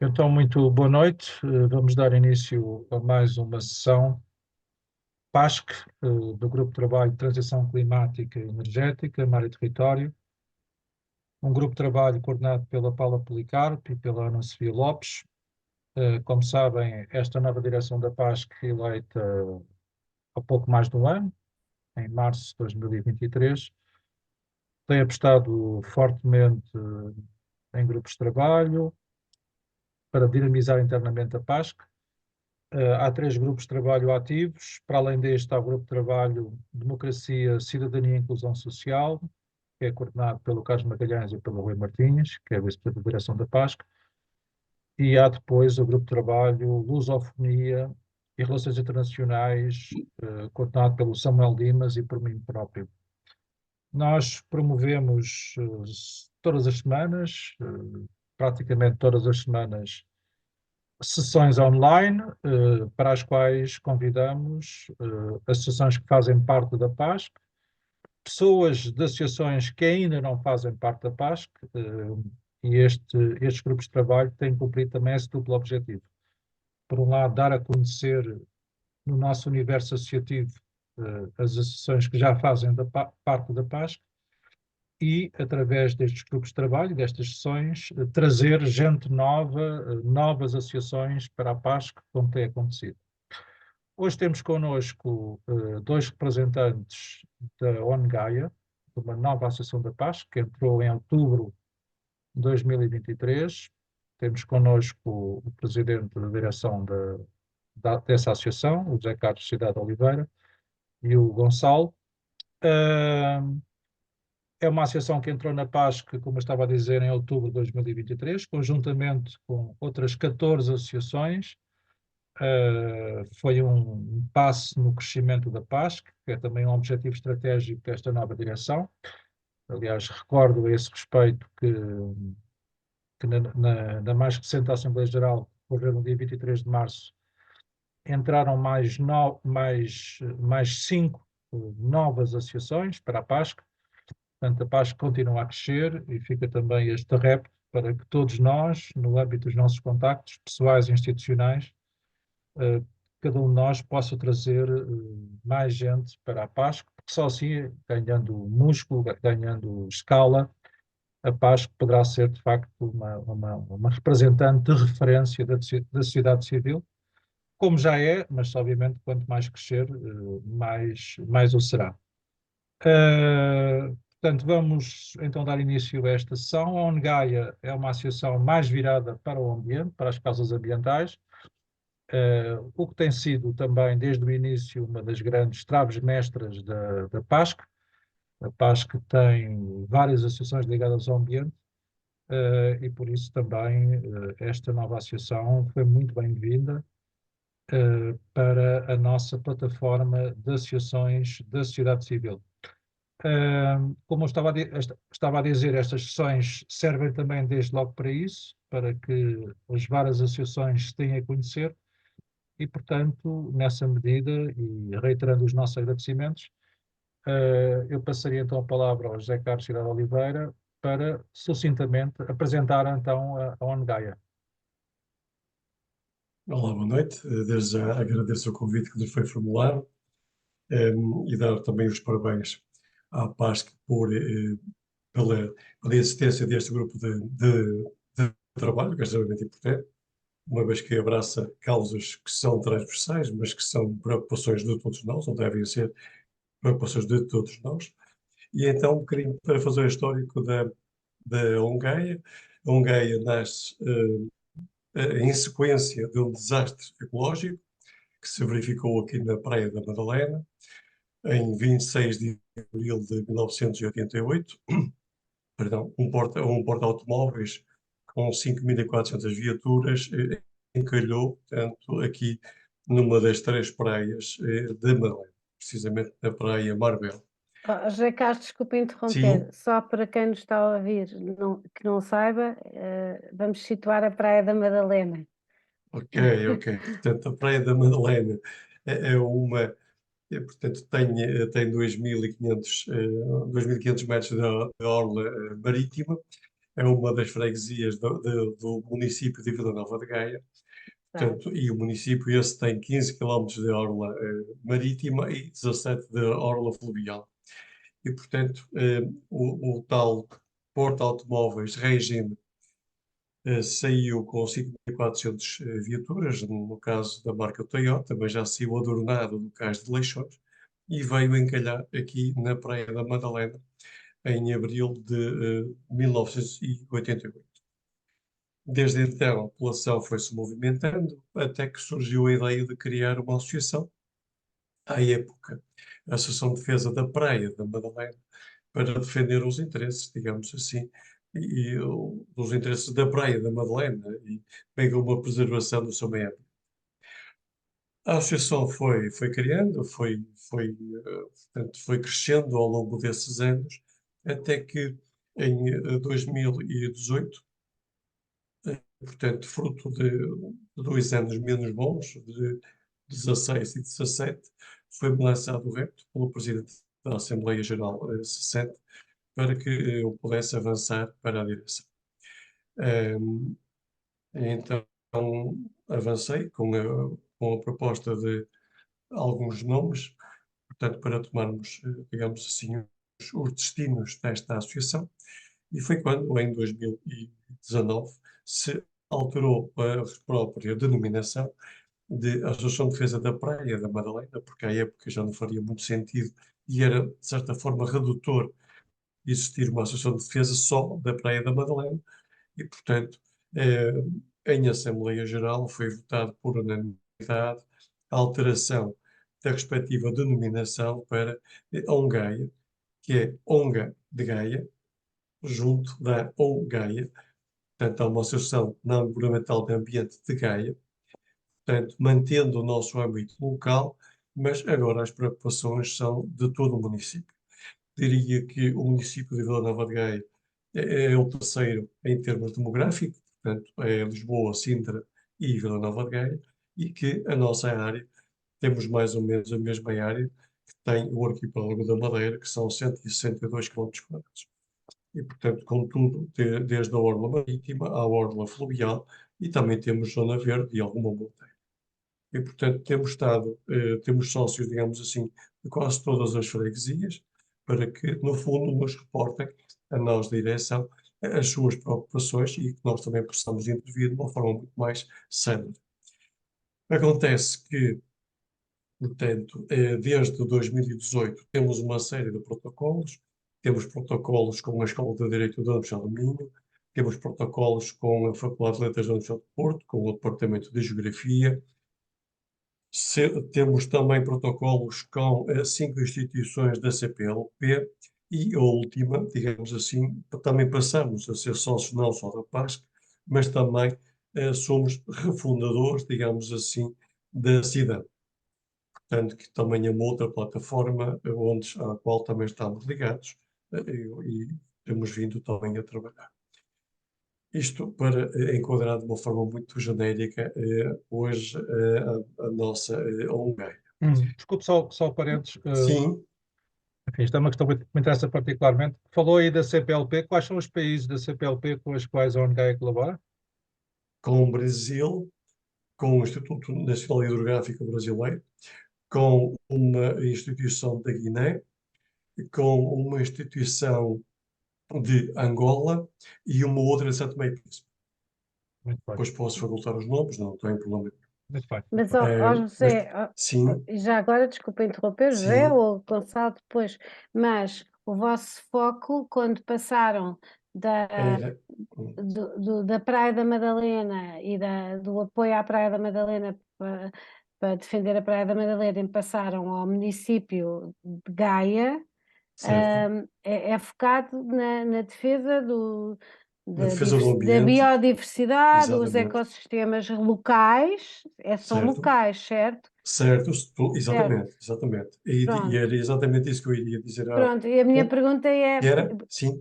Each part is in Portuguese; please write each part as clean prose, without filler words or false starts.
Então, muito boa noite. Vamos dar início a mais uma sessão PASC, do Grupo de Trabalho de Transição Climática e Energética, Mar e Território. Um grupo de trabalho coordenado pela Paula Policarpo e pela Ana Sofia Lopes. Como sabem, esta nova direção da PASC foi eleita há pouco mais de um ano, em março de 2023. Tem apostado fortemente em grupos de trabalho para dinamizar internamente a PASC. Há três grupos de trabalho ativos. Para além deste, há o grupo de trabalho Democracia, Cidadania e Inclusão Social, que é coordenado pelo Carlos Magalhães e pelo Rui Martins, que é vice-presidente da direção da PASC. E há depois o grupo de trabalho Lusofonia e Relações Internacionais, coordenado pelo Samuel Dimas e por mim próprio. Nós promovemos todas as semanas, praticamente todas as semanas, sessões online, para as quais convidamos associações que fazem parte da PASC, pessoas de associações que ainda não fazem parte da PASC, e estes grupos de trabalho têm cumprido também esse duplo objetivo. Por um lado, dar a conhecer no nosso universo associativo as associações que já fazem parte da PASC e, através destes grupos de trabalho, destas sessões, trazer gente nova, novas associações para a PASC, como tem acontecido. Hoje temos connosco dois representantes da ONGAIA, de uma nova associação da PASC, que entrou em outubro de 2023. Temos connosco o presidente da direção dessa associação, o José Carlos Cidade Oliveira, e o Gonçalo. É uma associação que entrou na PASC, como eu estava a dizer, em outubro de 2023, conjuntamente com outras 14 associações. Foi um passo no crescimento da PASC, que é também um objetivo estratégico desta nova direção. Aliás, recordo a esse respeito que na mais recente Assembleia Geral, que ocorreu no dia 23 de março, entraram mais cinco novas associações para a PASC. Portanto, a PASC continua a crescer e fica também este repto para que todos nós, no âmbito dos nossos contactos pessoais e institucionais, cada um de nós possa trazer mais gente para a PASC, porque só assim, ganhando músculo, ganhando escala, a PASC poderá ser, de facto, uma representante de referência da sociedade civil, como já é, mas obviamente quanto mais crescer, mais o será. Portanto, vamos então dar início a esta sessão. A ONGAIA é uma associação mais virada para o ambiente, para as causas ambientais, o que tem sido também, desde o início, uma das grandes traves mestras da PASC. A PASC tem várias associações ligadas ao ambiente, e por isso também esta nova associação foi muito bem-vinda para a nossa plataforma de associações da sociedade civil. Como eu estava a dizer, estas sessões servem também desde logo para isso, para que as várias associações se tenham a conhecer e, portanto, nessa medida, e reiterando os nossos agradecimentos, eu passaria então a palavra ao José Carlos Cidade Oliveira para, sucintamente, apresentar então a ONGAIA. Olá, boa noite. Desde já agradeço o convite que nos foi formulado, e dar também os parabéns à PASC pela existência deste grupo de trabalho, que é extremamente importante, uma vez que abraça causas que são transversais, mas que são preocupações de todos nós, ou devem ser preocupações de todos nós. E então, um bocadinho para fazer o histórico da ONGAIA. A ONGAIA nasce em sequência de um desastre ecológico que se verificou aqui na Praia da Madalena, em 26 de abril de 1988, perdão, um porta-automóveis com 5.400 viaturas encalhou, portanto, aqui numa das três praias de Madalena, precisamente na Praia Marbel. José Carlos, desculpa interromper, Sim, só para quem nos está a ouvir que não saiba, vamos situar a Praia da Madalena. ok, ok. Portanto, a Praia da Madalena é uma. Portanto, tem 2.500 metros de orla marítima é uma das freguesias do município de Vila Nova de Gaia. Portanto, e o município esse tem 15 quilómetros de orla marítima e 17 de orla fluvial. E, portanto, o tal Porto Automóveis Regime saiu com 5.400 viaturas, no caso da marca Toyota, mas já saiu adornado do Cais de Leixões e veio encalhar aqui na Praia da Madalena em abril de 1988. Desde então, a população foi-se movimentando até que surgiu a ideia de criar uma associação, à época, a Associação de Defesa da Praia da Madalena, para defender os interesses, digamos assim, os interesses da Praia da Madalena, e bem como a preservação do seu meio ambiente. A associação foi criando, portanto, foi crescendo ao longo desses anos, até que em 2018, portanto, fruto de 2 anos menos bons, de 16 e 17, foi-me lançado o repto pelo Presidente da Assembleia Geral 60 para que eu pudesse avançar para a direção. Então, avancei com a proposta de alguns nomes, portanto, para tomarmos, digamos assim, os destinos desta associação. E foi quando, em 2019, se alterou a própria denominação de Associação de Defesa da Praia da Madalena, porque à época já não faria muito sentido e era, de certa forma, redutor existir uma Associação de Defesa só da Praia da Madalena. E, portanto, eh, em Assembleia Geral foi votado por unanimidade a alteração da respectiva denominação para ONGAIA, que é ONGA de Gaia, junto da ONGAIA, portanto, há uma Associação Não Governamental de Ambiente de Gaia, portanto, mantendo o nosso âmbito local, mas agora as preocupações são de todo o município. Diria que o município de Vila Nova de Gaia é o terceiro em termos demográficos, portanto, é Lisboa, Sintra e Vila Nova de Gaia, e que a nossa área, temos mais ou menos a mesma área que tem o arquipélago da Madeira, que são 162 km². E, portanto, contudo, desde a orla marítima à orla fluvial, e também temos zona verde e alguma montanha. E, portanto, temos sócios, digamos assim, de quase todas as freguesias, para que, no fundo, nos reportem a nós, da direção, as suas preocupações e que nós também possamos intervir de uma forma muito mais célere. Acontece que, portanto, desde 2018 temos uma série de protocolos, temos protocolos com a Escola de Direito da Universidade do Minho, temos protocolos com a Faculdade de Letras da Universidade de Porto, com o Departamento de Geografia. Temos também protocolos com 5 instituições da CPLP e a última, digamos assim, também passamos a ser sócios não só da PASC, mas também somos refundadores, digamos assim, da CIDAM. Portanto, que também é uma outra plataforma à qual também estamos ligados e temos vindo também a trabalhar. Isto para enquadrar de uma forma muito genérica hoje a nossa ONGAI. Desculpe só parênteses. Sim, Enfim, isto é uma questão que me interessa particularmente. Falou aí da CPLP. Quais são os países da CPLP com os quais a ONGAI colabora? com o Brasil, com o Instituto Nacional Hidrográfico Brasileiro, com uma instituição da Guiné, com uma instituição de Angola e uma outra de Santo Meio e Príncipe. Muito bem, Depois posso facultar os nomes, não tem problema. muito bem. Mas, Mas José, sim, já agora, desculpa interromper, José sim, ou Gonçalo depois, mas o vosso foco, quando passaram era. da Praia da Madalena e do apoio à Praia da Madalena para defender a Praia da Madalena e passaram ao município de Gaia, Certo. é focado na defesa Na defesa do da ambiente, biodiversidade, dos exatamente. ecossistemas locais, são Certo. locais, certo? Certo, Certo, exatamente, exatamente. E pronto. era exatamente isso que eu iria dizer há Pronto, e a minha pouco, pergunta que era, sim,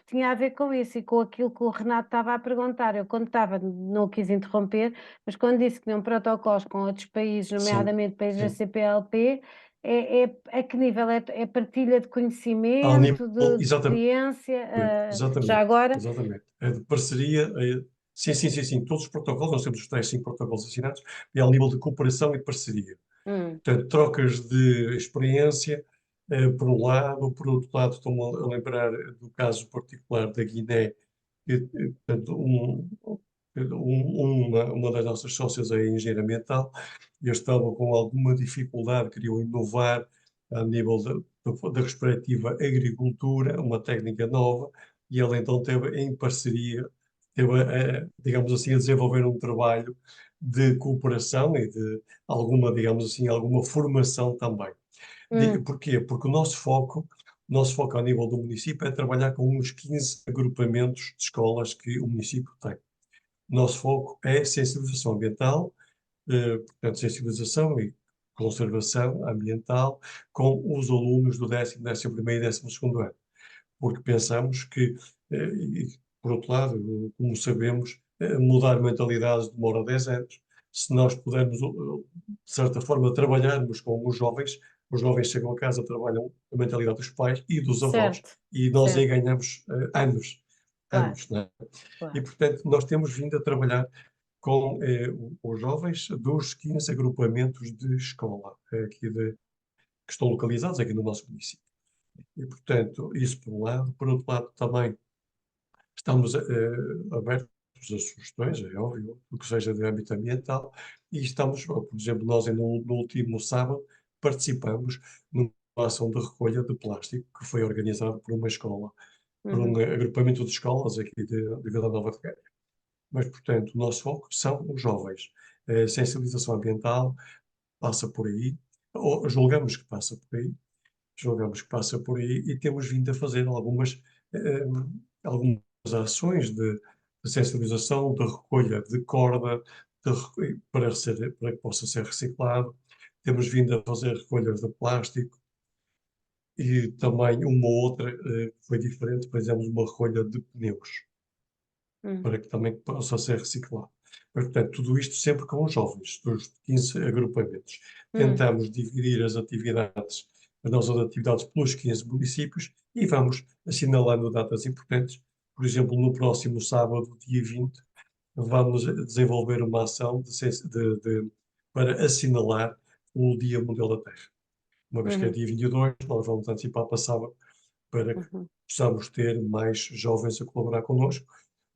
tinha a ver com isso e com aquilo que o Renato estava a perguntar. Eu, quando estava, não o quis interromper, mas quando disse que tinham protocolos com outros países, sim, nomeadamente países da sim, CPLP, a que nível? É partilha de Ao conhecimento, nível, de exatamente, experiência? Já exatamente, agora? exatamente. É de parceria, sim, sim, sim, sim, todos os protocolos, nós temos os tais 5 protocolos assinados, e ao nível de cooperação e de parceria. Hum, Portanto, trocas de experiência, por um lado, por outro lado, estou-me a lembrar do caso particular da Guiné, portanto, uma das nossas sócias é engenheira ambiental, e eu estava com alguma dificuldade, queriam inovar a nível da respectiva agricultura, uma técnica nova, e ela então teve em parceria, teve, digamos assim, a desenvolver um trabalho de cooperação e de alguma, digamos assim, alguma formação também. hum, Porquê? Porque o nosso foco ao nível do município é trabalhar com uns 15 agrupamentos de escolas que o município tem. O nosso foco é sensibilização ambiental, portanto, sensibilização e conservação ambiental com os alunos do 10º, 11º e 12º ano, porque pensamos que, por outro lado, como sabemos, mudar mentalidades demora 10 anos. Se nós pudermos, de certa forma, trabalharmos com os jovens chegam a casa, trabalham a mentalidade dos pais e dos avós, certo, e nós aí certo, ganhamos anos, claro, anos, não é? E, claro. portanto, nós temos vindo a trabalhar com os jovens dos 15 agrupamentos de escola que estão localizados aqui no nosso município. E, portanto, isso por um lado. Por outro lado, também estamos abertos a sugestões, é óbvio, do que seja de âmbito ambiental, e estamos, por exemplo, nós no último sábado participamos numa ação de recolha de plástico que foi organizada por uma escola, por um Uhum, agrupamento de escolas aqui de Vila Nova de Gaia. Mas, portanto, o nosso foco são os jovens. A sensibilização ambiental passa por aí, ou julgamos que passa por aí e temos vindo a fazer eh, algumas ações de sensibilização, de recolha de corda, para que possa ser reciclado. Temos vindo a fazer recolhas de plástico e também uma outra foi diferente, fizemos uma recolha de pneus uhum, para que também possa ser reciclado. Mas, portanto, tudo isto sempre com os jovens, dos 15 agrupamentos. uhum, Tentamos dividir as nossas atividades pelos 15 municípios e vamos assinalando datas importantes. Por exemplo, no próximo sábado, dia 20, vamos desenvolver uma ação para assinalar o Dia Mundial da Terra. Uma vez que é uhum, dia 22, nós vamos antecipar para sábado para que uhum. possamos ter mais jovens a colaborar connosco,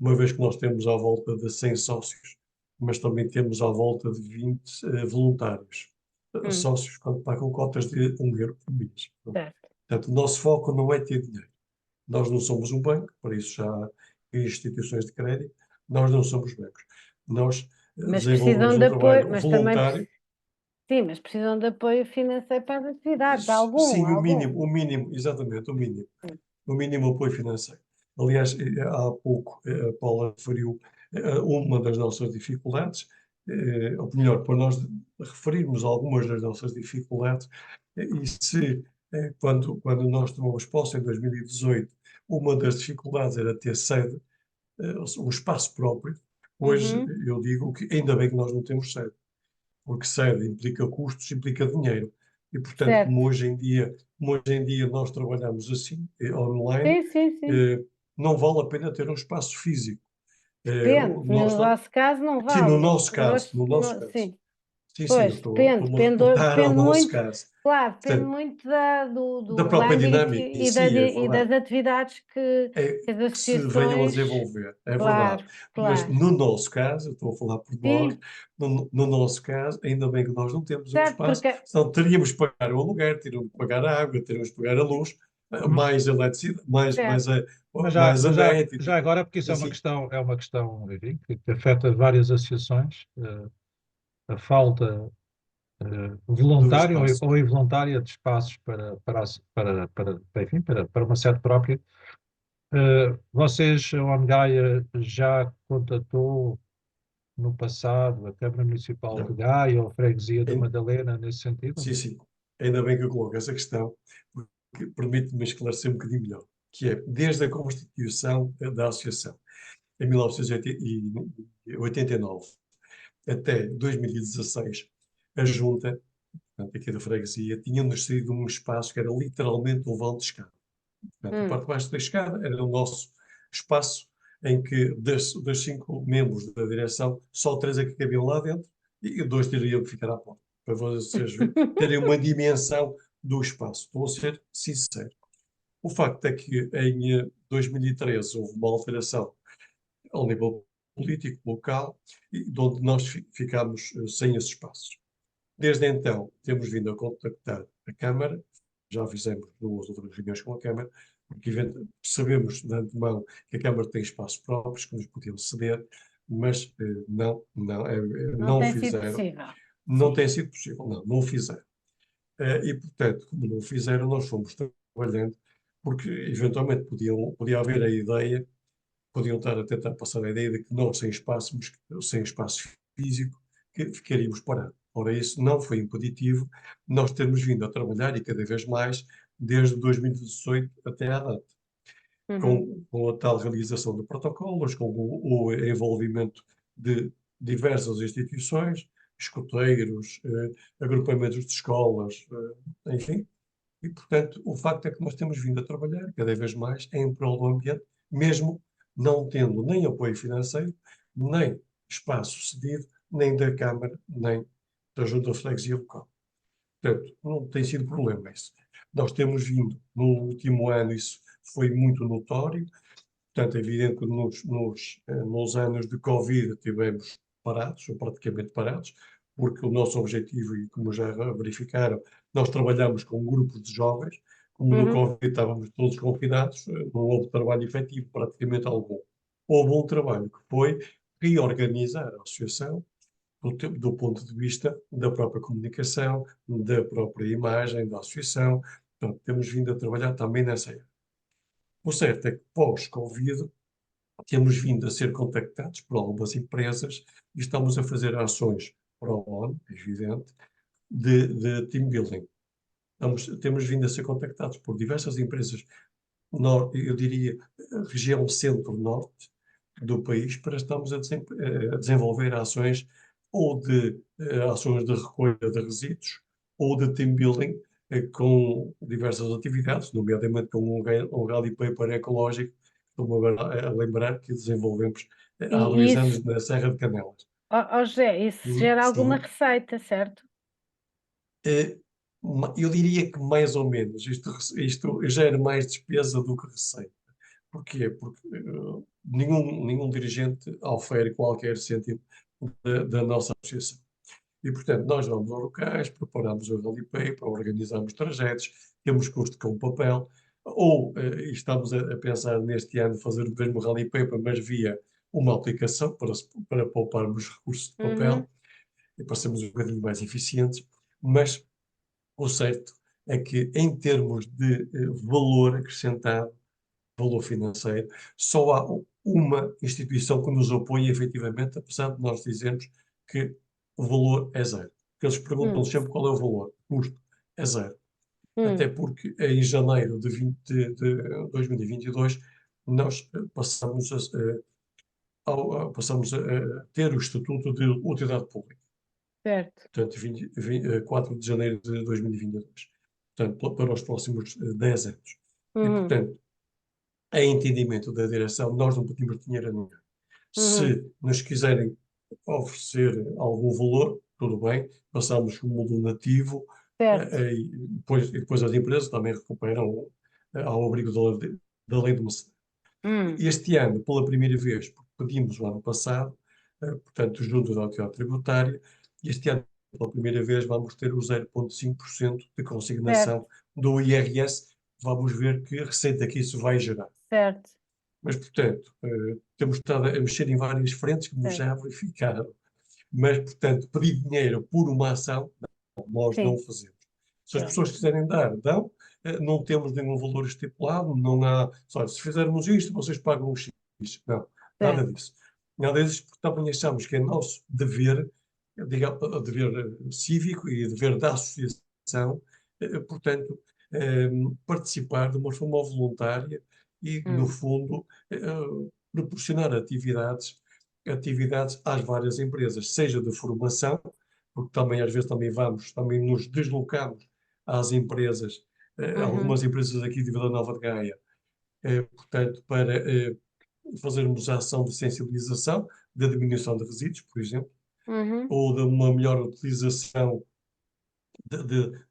uma vez que nós temos à volta de 100 sócios, mas também temos à volta de 20 voluntários. Hum, Sócios quando pagam cotas de 1 euro por mês. certo. Portanto, o nosso foco não é ter dinheiro. Nós não somos um banco, para isso já há instituições de crédito, nós não somos bancos. Nós Mas desenvolvemos precisam um de apoio, trabalho mas também, voluntário. sim, mas precisam de apoio financeiro para as atividades, Sim, algum. o mínimo, exatamente, o mínimo. Sim. No mínimo apoio financeiro. Aliás, há pouco a Paula referiu uma das nossas dificuldades, ou melhor, para nós referirmos algumas das nossas dificuldades, e se quando nós tomamos posse em 2018, uma das dificuldades era ter sede, um espaço próprio. Hoje Uhum, eu digo que ainda bem que nós não temos sede, porque sede implica custos, implica dinheiro. E, portanto, certo. como hoje em dia nós trabalhamos assim, online, Sim, sim, sim. eh, não vale a pena ter um espaço físico. Depende. Nós No não, vosso caso não sim, no vale. nosso caso, no nosso caso. Sim. Sim, sim, eu Pois, estou-me a reportar ao depende nosso muito, caso. claro, depende Portanto, muito da do própria âmbito dinâmica em si, é e das verdade. atividades É que as que se venham a associações, desenvolver, é verdade. claro, Mas claro. no nosso caso, eu estou a falar por nós, Sim, no nosso caso, ainda bem que nós não temos um certo, espaço, porque senão teríamos que pagar o aluguer, teríamos que pagar a água, teríamos que pagar a luz, Uhum. mais a eletricidade, certo. mais a net, Já agora, porque isso assim, é uma questão, enfim, que afeta várias associações, a falta do voluntária espaço. ou involuntária de espaços enfim, para uma sede própria. Vocês, a ONGAIA, já contatou no passado a Câmara Municipal de Não. Gaia ou a Freguesia da Ain- Madalena nesse sentido? Sim, sim. Ainda bem que eu coloco essa questão, porque permite-me esclarecer um bocadinho melhor, que é, desde a constituição da associação, em 1989, até 2016, a Junta, portanto, aqui da freguesia, tinha-nos cedido um espaço que era literalmente um vão de escada. Portanto, a parte de baixo da escada era o nosso espaço em que das 5 membros da direção, só 3 é que cabiam lá dentro e 2 teriam que ficar à porta, para vocês terem uma dimensão do espaço. Estou a ser sincero. O facto é que em 2013 houve uma alteração ao nível político local, de onde nós ficámos sem esses espaços. Desde então, temos vindo a contactar a Câmara, já fizemos 2 ou 3 reuniões com a Câmara, porque sabemos de antemão que a Câmara tem espaços próprios que nos podiam ceder, mas Não não o tem sido fizeram. possível. Não Sim. tem sido possível, não o fizeram. E, portanto, como não o fizeram, nós fomos trabalhando, porque eventualmente podia haver a ideia, podiam estar a tentar passar a ideia de que nós, sem espaço físico, que ficaríamos parados. Ora, isso não foi impeditivo, nós termos vindo a trabalhar, e cada vez mais, desde 2018 até à data, com a tal realização de protocolos, com o envolvimento de diversas instituições, escoteiros, agrupamentos de escolas, enfim. E, portanto, o facto é que nós temos vindo a trabalhar cada vez mais em prol do ambiente, mesmo não tendo nem apoio financeiro, nem espaço cedido, nem da Câmara, nem da Junta de Freguesia local. Portanto, não tem sido problema isso. Nós temos vindo, no último ano, isso foi muito notório. Portanto, é evidente que nos anos de Covid tivemos parados, ou praticamente parados, porque o nosso objetivo, e como já verificaram, nós trabalhamos com grupos de jovens, como no Covid estávamos todos confinados, não houve trabalho efetivo, praticamente algum. Houve um trabalho que foi reorganizar a associação do ponto de vista da própria comunicação, da própria imagem da associação. Portanto, temos vindo a trabalhar também nessa área. O certo é que pós-Covid temos vindo a ser contactados por algumas empresas e estamos a fazer ações para o ano, é evidente, de team building. Temos vindo a ser contactados por diversas empresas, eu diria, região centro-norte do país, para estarmos a desenvolver ações ou ações de recolha de resíduos ou de team building com diversas atividades, nomeadamente com um rally paper ecológico. Estou-me agora a lembrar que desenvolvemos há E 2 isso, anos na Serra de Canelas. José, isso gera alguma Sim. receita, certo? Eh, eu diria que mais ou menos. Isto gera mais despesa do que receita. Porquê? Porque nenhum dirigente ofere qualquer cêntimo da nossa associação. E, portanto, nós vamos aos locais, preparamos o rally paper, organizamos trajetos, temos custo com papel, ou estamos a pensar neste ano fazer o mesmo rally paper, mas via uma aplicação para pouparmos recursos de papel e para sermos um bocadinho mais eficientes, mas o certo é que, em termos de valor acrescentado, valor financeiro, só há uma instituição que nos apoia efetivamente, apesar de nós dizermos que o valor é zero. Porque eles perguntam Hum, sempre qual é o valor. O custo é zero. Até hum, porque em janeiro de 2022 nós passamos a ter o Estatuto de Utilidade Pública. certo. Portanto, 4 de janeiro de 2022. Portanto, para os próximos 10 anos. E, Uhum, portanto, em entendimento da direção, nós não pedimos dinheiro a ninguém. uhum, Se nos quiserem oferecer algum valor, tudo bem, passamos como donativo, certo. e depois as empresas também recuperam ao abrigo da lei de mecenato. Hum, Este ano, pela primeira vez, porque pedimos o ano passado, portanto, junto da autoridade tributária, este ano, pela primeira vez, vamos ter o 0,5% de certo, consignação do IRS. Vamos ver que receita que isso vai gerar. certo, Mas, portanto, temos estado a mexer em várias frentes, como certo. já verificaram. Mas, portanto, pedir dinheiro por uma ação, não, nós não Sim, fazemos. Se as pronto. pessoas quiserem dar, dão. Não temos nenhum valor estipulado, não há. Só, se fizermos isto, vocês pagam um X. Não, nada Certo. disso. Nada disso, porque também achamos que é nosso dever, dever cívico e dever da associação, portanto, participar de uma forma voluntária e, no Hum, fundo, proporcionar atividades às várias empresas, seja de formação, porque também às vezes também nos deslocamos às empresas, Uhum, algumas empresas aqui de Vila Nova de Gaia, portanto, para fazermos a ação de sensibilização, da diminuição de resíduos, por exemplo, uhum, ou de uma melhor utilização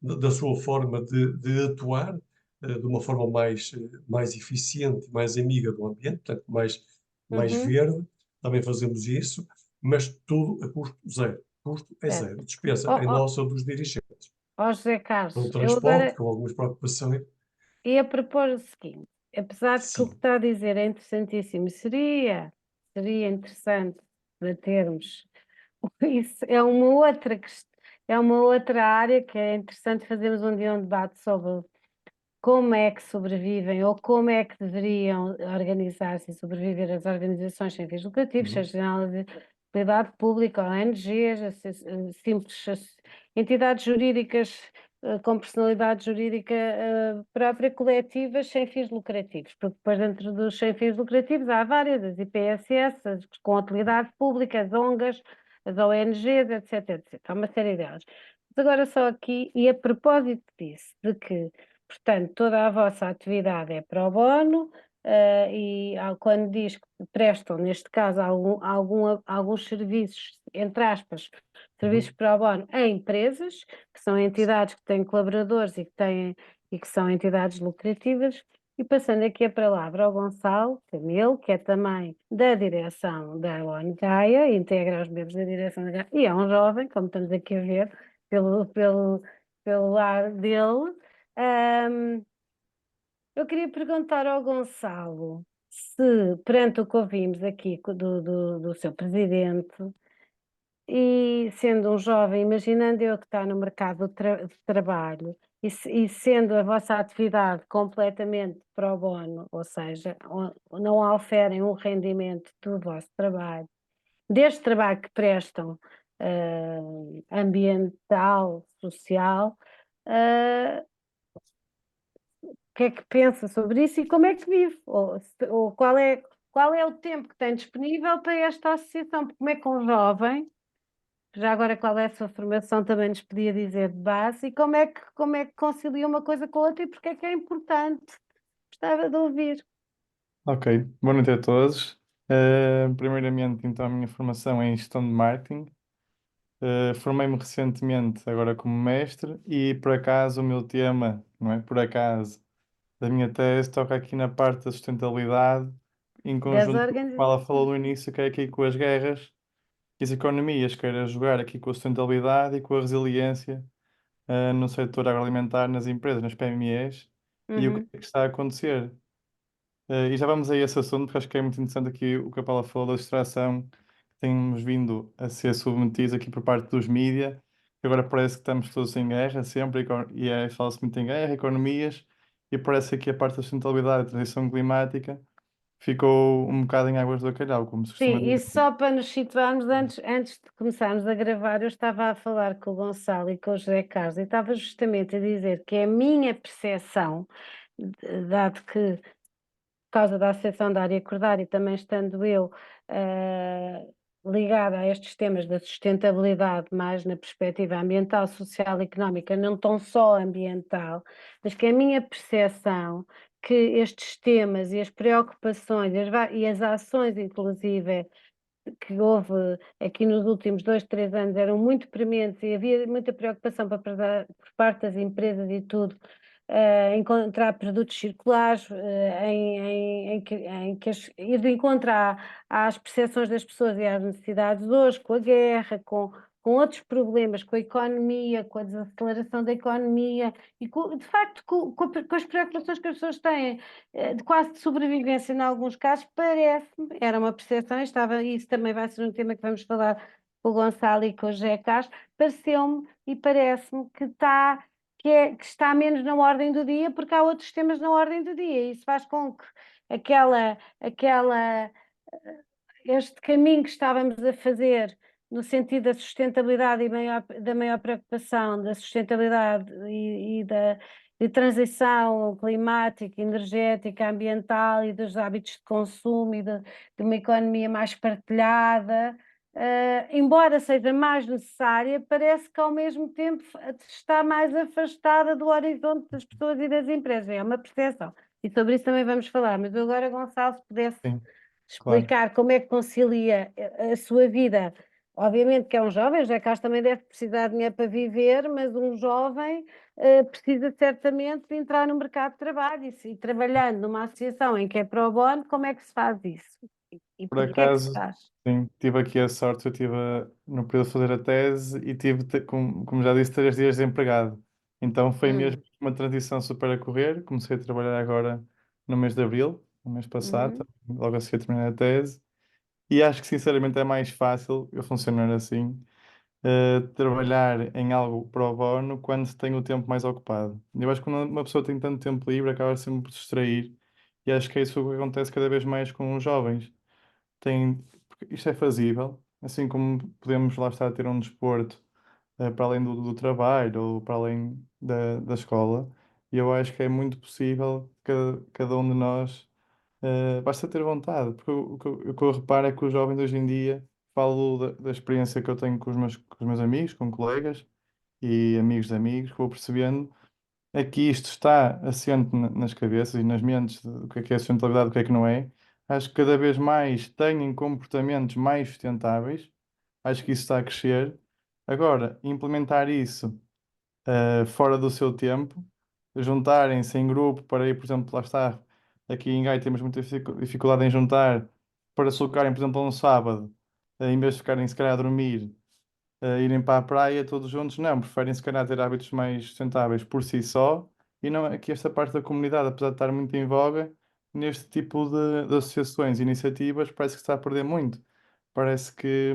da sua forma de atuar, de uma forma mais eficiente, mais amiga do ambiente, portanto, mais uhum, verde. Também fazemos isso, mas tudo a custo zero. Custo é certo. zero. Despesa Ó é ó, nossa dos dirigentes. ó, José Com o Carlos, eu transporte, agora com algumas preocupações. ia propor o seguinte, apesar de que o que Sim. está a dizer é interessantíssimo, seria interessante debatermos. Isso é uma outra área que é interessante fazermos um dia um debate sobre como é que sobrevivem ou como é que deveriam organizar-se e sobreviver as organizações sem fins lucrativos, Uhum. seja na utilidade pública, ONGs, simples entidades jurídicas com personalidade jurídica própria, coletivas, sem fins lucrativos, porque depois dentro dos sem fins lucrativos há várias, as IPSS, as com utilidade pública, as ONGs, as ONGs, etc, etc. Há uma série delas. Mas agora só aqui, e a propósito disso, de que portanto, toda a vossa atividade é pro bono, quando diz que prestam, neste caso, alguns serviços, entre aspas, serviços Uhum. pro bono a empresas, que são entidades que têm colaboradores e que são entidades lucrativas. E passando aqui a palavra ao Gonçalo Camilo, que é também da direção da ONG Gaia, integra os membros da direção da Gaia, e é um jovem, como estamos aqui a ver, pelo ar dele. Ahm, eu queria perguntar ao Gonçalo se, perante o que ouvimos aqui do seu presidente, e sendo um jovem, imaginando eu que está no mercado de trabalho e sendo a vossa atividade completamente pro bono, ou seja, não oferem um rendimento do vosso trabalho, deste trabalho que prestam, ambiental, social, ah, que é que pensa sobre isso e como é que vive, ou qual é o tempo que tem disponível para esta associação, porque como é que um jovem, já agora qual é a sua formação também nos podia dizer de base, e como é que concilia uma coisa com a outra e porque é que é importante, gostava de ouvir. Ok, boa noite a todos. Primeiramente, então, a minha formação é em gestão de marketing. Formei-me recentemente, agora como mestre, e por acaso o meu tema, não é? Por acaso, da minha tese toca aqui na parte da sustentabilidade, em Das conjunto com o que ela falou organizações. no início, que é aqui com as guerras e as economias, queira jogar aqui com a sustentabilidade e com a resiliência, no setor agroalimentar, nas empresas, nas PMEs, e o que Uhum. é que está a acontecer. E já vamos a esse assunto, porque acho que é muito interessante aqui o que a Paula falou da distração que temos vindo a ser submetidos aqui por parte dos mídia, que agora parece que estamos todos em guerra sempre, fala-se muito em guerra, economias, e parece que a parte da sustentabilidade e transição climática ficou um bocado em águas do bacalhau, como se costuma Sim, e dizer. só para nos situarmos, antes de começarmos a gravar, eu estava a falar com o Gonçalo e com o José Carlos e estava justamente a dizer que é a minha percepção, dado que por causa da Associação da Área Acordar e também estando eu ligada a estes temas da sustentabilidade, mais na perspectiva ambiental, social e económica, não tão só ambiental, mas que a minha percepção que estes temas e as preocupações e as ações, inclusive, que houve aqui nos últimos 2, 3 anos eram muito prementes e havia muita preocupação por parte das empresas e tudo, encontrar produtos circulares, ir de encontro às percepções das pessoas e às necessidades de hoje, com a guerra, com outros problemas, com a economia, com a desaceleração da economia e, de facto, com as preocupações que as pessoas têm de quase de sobrevivência em alguns casos, parece-me, era uma percepção, isso também vai ser um tema que vamos falar com o Gonçalo e com o José Castro, pareceu-me e parece-me que está menos na ordem do dia, porque há outros temas na ordem do dia, isso faz com que aquela, este caminho que estávamos a fazer no sentido da sustentabilidade da maior preocupação da sustentabilidade e da de transição climática, energética, ambiental e dos hábitos de consumo de uma economia mais partilhada, embora seja mais necessária, parece que ao mesmo tempo está mais afastada do horizonte das pessoas e das empresas. É uma percepção. E sobre isso também vamos falar. Mas eu agora, Gonçalo, se pudesse Sim, claro. explicar como é que concilia a sua vida. Obviamente que é um jovem, o José Carlos também deve precisar de dinheiro para viver, mas um jovem precisa certamente de entrar no mercado de trabalho e trabalhando numa associação em que é pro bono, como é que se faz isso? E Por porquê é que se acaso, faz? sim, tive aqui a sorte, eu tive no período de fazer a tese e tive, como já disse, 3 dias desempregado. Então foi mesmo uma transição super a correr. Comecei a trabalhar agora no mês de abril, no mês passado, logo a seguir terminei a tese. E acho que sinceramente é mais fácil eu funcionar assim, trabalhar em algo pro bono quando tenho o tempo mais ocupado. Eu acho que quando uma pessoa tem tanto tempo livre, acaba sempre por se distrair. E acho que é isso que acontece cada vez mais com os jovens. Porque isto é fazível, assim como podemos lá estar a ter um desporto para além do trabalho ou para além da escola. E eu acho que é muito possível que cada um de nós basta ter vontade, porque o que eu reparo é que os jovens hoje em dia, falo da experiência que eu tenho com os meus amigos, com colegas e amigos de amigos, que vou percebendo é que isto está assente nas cabeças e nas mentes do que é a sustentabilidade, o que é que não é. Acho que cada vez mais têm comportamentos mais sustentáveis. Acho que isso está a crescer. Agora, implementar isso fora do seu tempo, juntarem-se em grupo para ir, por exemplo, lá está, aqui em Gaia temos muita dificuldade em juntar para se colocarem, por exemplo, um sábado, em vez de ficarem se calhar a dormir irem para a praia todos juntos, não, preferem se calhar ter hábitos mais sustentáveis por si só e não aqui esta parte da comunidade, apesar de estar muito em voga, neste tipo de associações e iniciativas, parece que está a perder muito. Parece que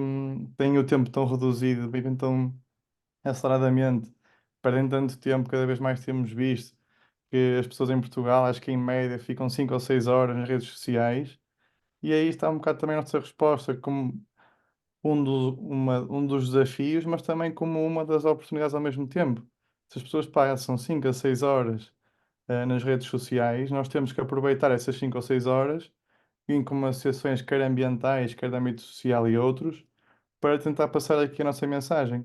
têm o tempo tão reduzido, vivem tão aceleradamente, perdem tanto tempo, cada vez mais temos visto que as pessoas em Portugal, acho que em média, ficam 5 ou 6 horas nas redes sociais, e aí está um bocado também a nossa resposta, como um dos desafios, mas também como uma das oportunidades ao mesmo tempo. Se as pessoas passam 5 a 6 horas nas redes sociais, nós temos que aproveitar essas 5 ou 6 horas, em como associações quer ambientais, quer de âmbito social e outros, para tentar passar aqui a nossa mensagem.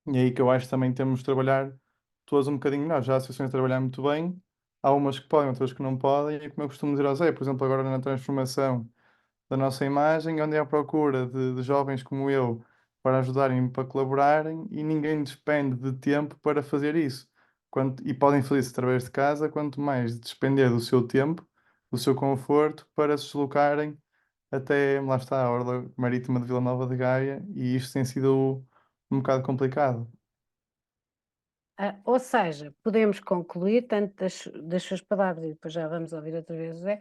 E é aí que eu acho que também temos de trabalhar todos um bocadinho melhor. Já há associações a trabalhar muito bem, há umas que podem, outras que não podem, e como eu costumo dizer ao Zé, por exemplo, agora na transformação da nossa imagem, onde é à procura de jovens como eu para ajudarem, para colaborarem e ninguém despende de tempo para fazer isso. E podem fazer isso através de casa, quanto mais despender do seu tempo, do seu conforto, para se deslocarem até, lá está, a Orla Marítima de Vila Nova de Gaia, e isto tem sido um bocado complicado. Ou seja, podemos concluir, tanto das suas palavras, e depois já vamos ouvir outra vez, José,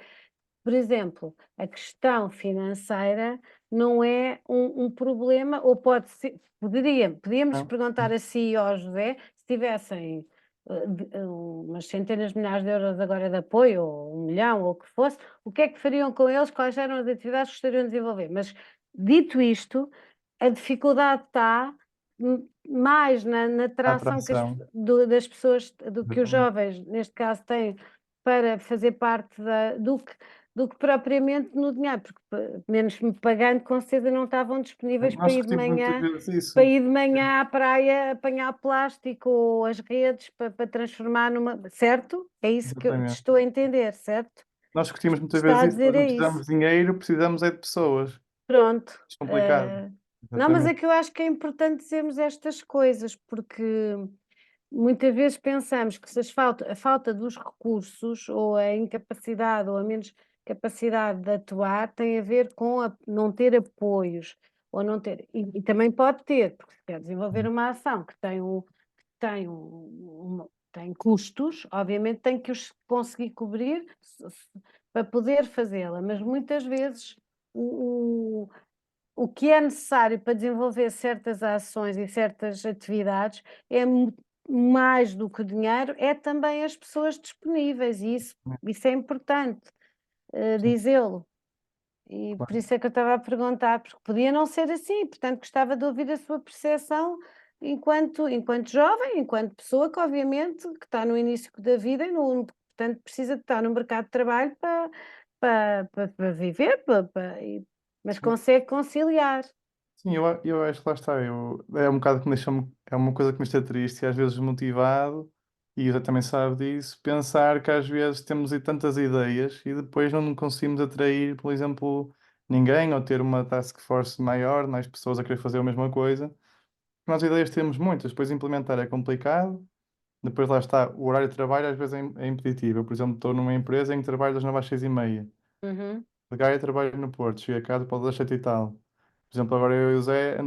por exemplo, a questão financeira não é um problema, ou pode ser, podíamos Não? perguntar a si e ao José, se tivessem umas centenas de milhares de euros agora de apoio, ou 1 milhão, ou o que fosse, o que é que fariam com eles, quais eram as atividades que gostariam de desenvolver. Mas, dito isto, a dificuldade está mais na A atração atração. das pessoas, do que os Exatamente. jovens, neste caso, têm para fazer parte do que propriamente no dinheiro, porque menos me pagando, com certeza não estavam disponíveis Nós discutimos muitas vezes para isso. ir de manhã à praia apanhar plástico ou as redes para transformar numa. Certo? É isso que eu te Exatamente. estou a entender, certo? Nós O discutimos que muitas está a vezes isso. dizer Nós não é isso. precisamos de dinheiro, precisamos é de pessoas. Pronto. É complicado. Não, mas é Exatamente. que eu acho que é importante dizermos estas coisas, porque muitas vezes pensamos que se a falta dos recursos ou a incapacidade ou a menos capacidade de atuar tem a ver com não ter apoios ou não ter, e também pode ter, porque se quer desenvolver uma ação que tem custos, obviamente tem que os conseguir cobrir para poder fazê-la, mas muitas vezes o que é necessário para desenvolver certas ações e certas atividades é mais do que o dinheiro, é também as pessoas disponíveis, e isso é importante Sim, dizê-lo. E por claro. isso é que eu estava a perguntar, porque podia não ser assim, portanto gostava de ouvir a sua percepção enquanto jovem, enquanto pessoa que obviamente que está no início da vida e portanto precisa de estar no mercado de trabalho para viver, mas Sim. consegue conciliar. Sim, eu acho que lá está. É um bocado que me deixa, é uma coisa que me deixa triste e às vezes motivado, e o também sabe disso, pensar que às vezes temos tantas ideias e depois não conseguimos atrair, por exemplo, ninguém ou ter uma task force maior, mais pessoas a querer fazer a mesma coisa. Nós ideias temos muitas, depois implementar é complicado. Depois lá está, o horário de trabalho às vezes é impeditivo. Eu, por exemplo, estou numa empresa em que trabalho das 9 às 6h30. Uhum. De Gaia trabalho no Porto, cheguei a casa para das 7 e tal. Por exemplo, agora eu e o Zé,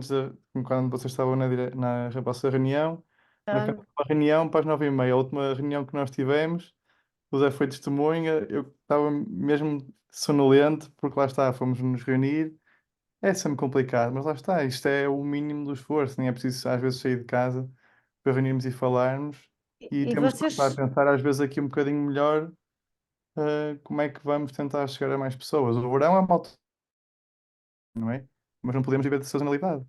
quando vocês estavam na vossa reunião, Tá. marcamos uma reunião para as 9h30. A última reunião que nós tivemos, o Zé foi testemunha, eu estava mesmo sonolento, porque lá está, fomos nos reunir. É sempre complicado, mas lá está, isto é o mínimo do esforço, nem é preciso às vezes sair de casa para reunirmos e falarmos. E E temos que vocês, começar a pensar às vezes aqui um bocadinho melhor, como é que vamos tentar chegar a mais pessoas. O verão é uma altura, não é? Mas não podemos viver de sazonalidade.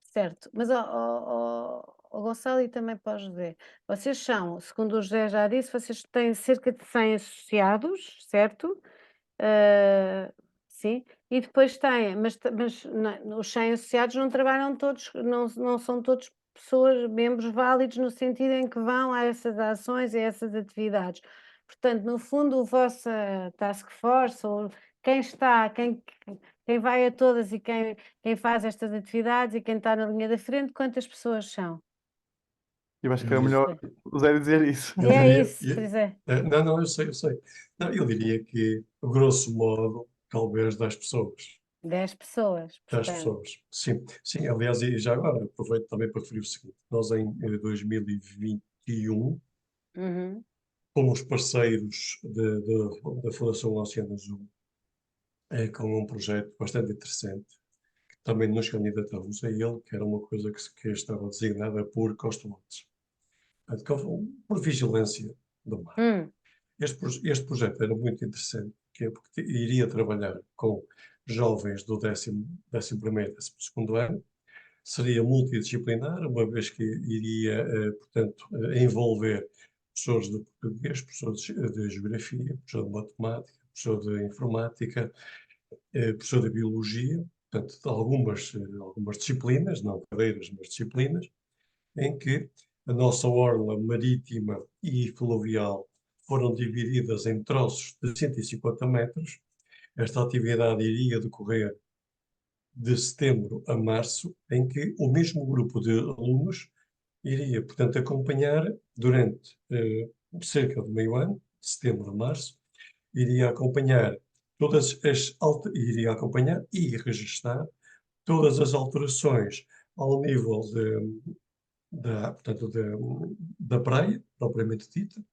certo, mas ó Gonçalo e também para o José, vocês são, segundo o José já disse, vocês têm cerca de 100 associados, certo? Ah, sim, e depois têm, os 100 associados não trabalham todos, não são todos pessoas, membros válidos no sentido em que vão a essas ações e a essas atividades. Portanto, no fundo, a vossa task force, ou quem está, quem vai a todas e quem faz estas atividades e quem está na linha da frente, quantas pessoas são? Eu acho que Eu é o diria, melhor o Zé dizer isso. eu É diria, isso, pois é, não, não, eu sei. Não, eu diria que, grosso modo, talvez 10 pessoas. 10 pessoas, 10 portanto. pessoas, sim. Sim, aliás, e já agora aproveito também para referir o seguinte: nós em 2021 Uhum, fomos parceiros da Fundação Oceano Azul, com um projeto bastante interessante, que também nos candidatamos a ele, que era uma coisa que estava designada por Costa Lopes, por vigilância do mar. hum, Este projeto era muito interessante, que é porque iria trabalhar com jovens do 11º e 12º ano, seria multidisciplinar, uma vez que iria, portanto, envolver professores de português, professores de geografia, professor de matemática, professor de informática, professor de biologia, portanto, de algumas disciplinas, não cadeiras, mas disciplinas, em que a nossa orla marítima e fluvial foram divididas em troços de 150 metros. Esta atividade iria decorrer de setembro a março, em que o mesmo grupo de alunos iria, portanto, acompanhar durante cerca de meio ano, de setembro a março, iria acompanhar iria acompanhar e registar todas as alterações ao nível portanto, da praia, propriamente dita,